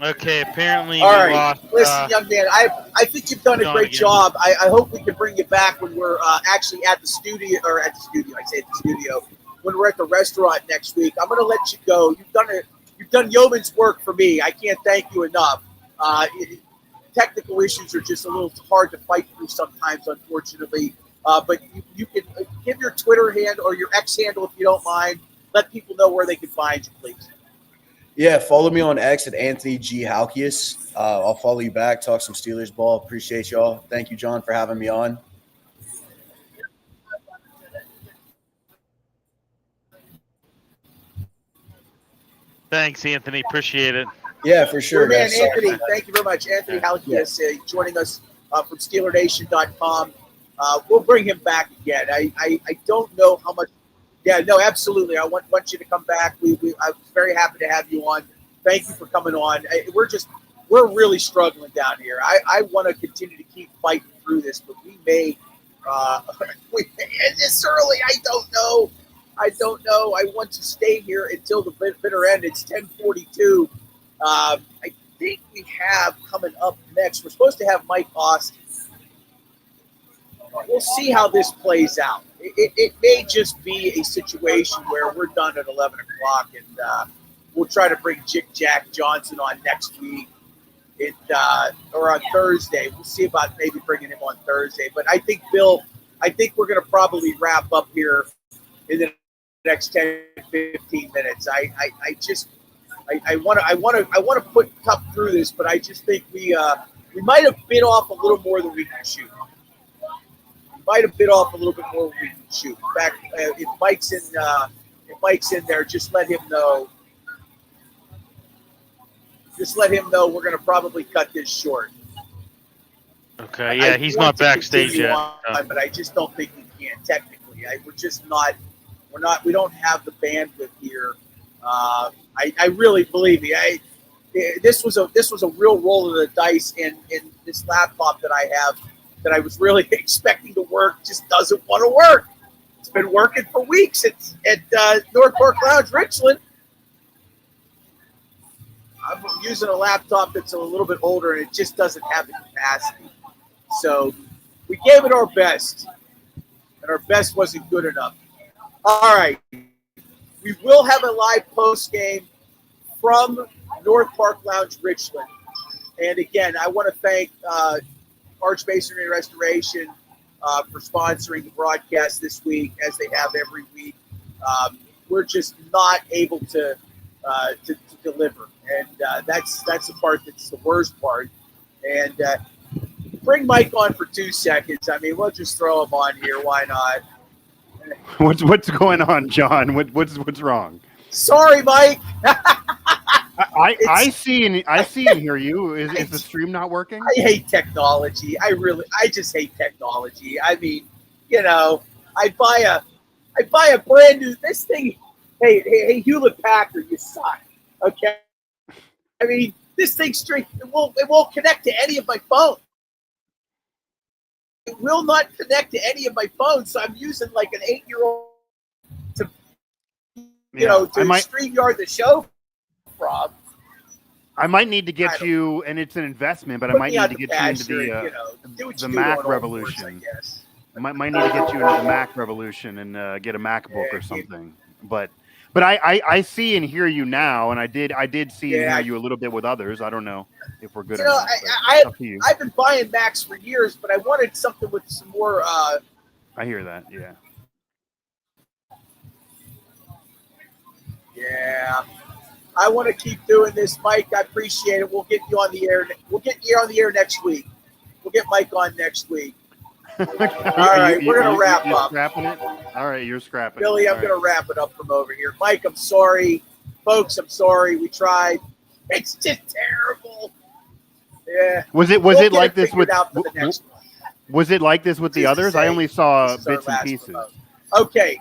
Okay, apparently All we right. lost. Listen, young man, I think you've done a great job. I hope we can bring you back when we're actually at the studio, I say at the studio, when we're at the restaurant next week. I'm going to let you go. You've done yeoman's work for me. I can't thank you enough. Technical issues are just a little hard to fight through sometimes, unfortunately. But you can give your Twitter handle or your X handle if you don't mind. Let people know where they can find you, please. Yeah, follow me on X at Anthony G. Halkias. I'll follow you back, talk some Steelers ball. Appreciate y'all. Thank you, John, for having me on. Thanks, Anthony. Appreciate it. Yeah, for sure. Your man, guys. Anthony. Thank you very much. Anthony Halkias joining us from SteelerNation.com. We'll bring him back again. I don't know how much. Yeah, no, absolutely. I want you to come back. I was very happy to have you on. Thank you for coming on. We're really struggling down here. I want to continue to keep fighting through this, but we may end this early. I don't know. I want to stay here until the bitter end. It's 10:42. I think we have coming up next. We're supposed to have Mike Austin. We'll see how this plays out. It may just be a situation where we're done at 11 o'clock, and we'll try to bring Jack Johnson on next week or on Thursday. We'll see about maybe bringing him on Thursday. But I think, Bill, we're going to probably wrap up here in the next 10, 15 minutes. I want to put Cup through this, but I just think we might have bit off a little more than we can chew. Might have bit off a little bit more than we can chew. In fact, if Mike's in there, just let him know. Just let him know we're going to probably cut this short. Okay, yeah, he's not backstage yet. But I just don't think we can technically. We're just not. We don't have the bandwidth here. I really believe me. This was a real roll of the dice, and this laptop that I have, that I was really expecting to work, just doesn't want to work. It's been working for weeks at North Park Lounge, Richland. I'm using a laptop that's a little bit older, and it just doesn't have the capacity. So we gave it our best, and our best wasn't good enough. All right. We will have a live post game from North Park Lounge, Richland. And again, I want to thank Archmasonry Restoration for sponsoring the broadcast this week, as they have every week. We're just not able to deliver, and that's the part that's the worst part. And bring Mike on for 2 seconds. I mean, we'll just throw him on here. Why not? What's going on, John? What's wrong? Sorry, Mike. I see and hear you. Is the stream not working? I hate technology. I just hate technology. I mean, I buy a brand new this thing. Hey, Hewlett Packard, you suck. Okay. I mean, this thing it won't connect to any of my phones. It will not connect to any of my phones. So I'm using like an 8-year-old to StreamYard the show from. I might need to get you, and it's an investment, but I might need to get you into the Mac revolution. I might need to get you into the Mac revolution and get a MacBook or something. But I see and hear you now, and I did see and hear you a little bit with others. I don't know if we're good or not. I've been buying Macs for years, but I wanted something with some more. I hear that. Yeah. Yeah. I want to keep doing this, Mike. I appreciate it. We'll get you on the air. We'll get you on the air next week. We'll get Mike on next week. All right, we're going to wrap up. Scrapping it? All right, you're scrapping Billy, I'm going to wrap it up from over here. Mike, I'm sorry. Folks, I'm sorry. We tried. It's just terrible. Yeah. Was it like this with Was it like this with the others? I only saw bits and pieces. Okay.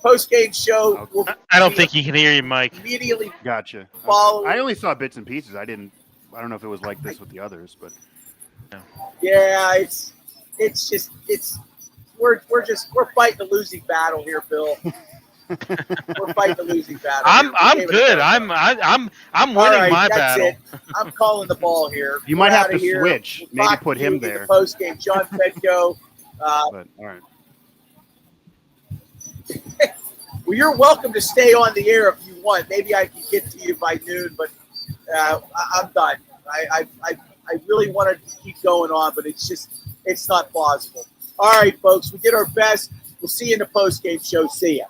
Post-game show. Okay. I don't think he can hear you, Mike. Immediately. Gotcha. Follow. I only saw bits and pieces. I don't know if it was like this with the others, but yeah, we're fighting a losing battle here, Bill. We're fighting a losing battle. I'm good. I'm winning my battle. It. I'm calling the ball here. You might have to switch. We'll maybe put him there. Post game, John Petco. All right. Well, you're welcome to stay on the air if you want. Maybe I can get to you by noon, but I'm done. I really wanted to keep going on, but it's not plausible. All right, folks, we did our best. We'll see you in the post-game show. See ya.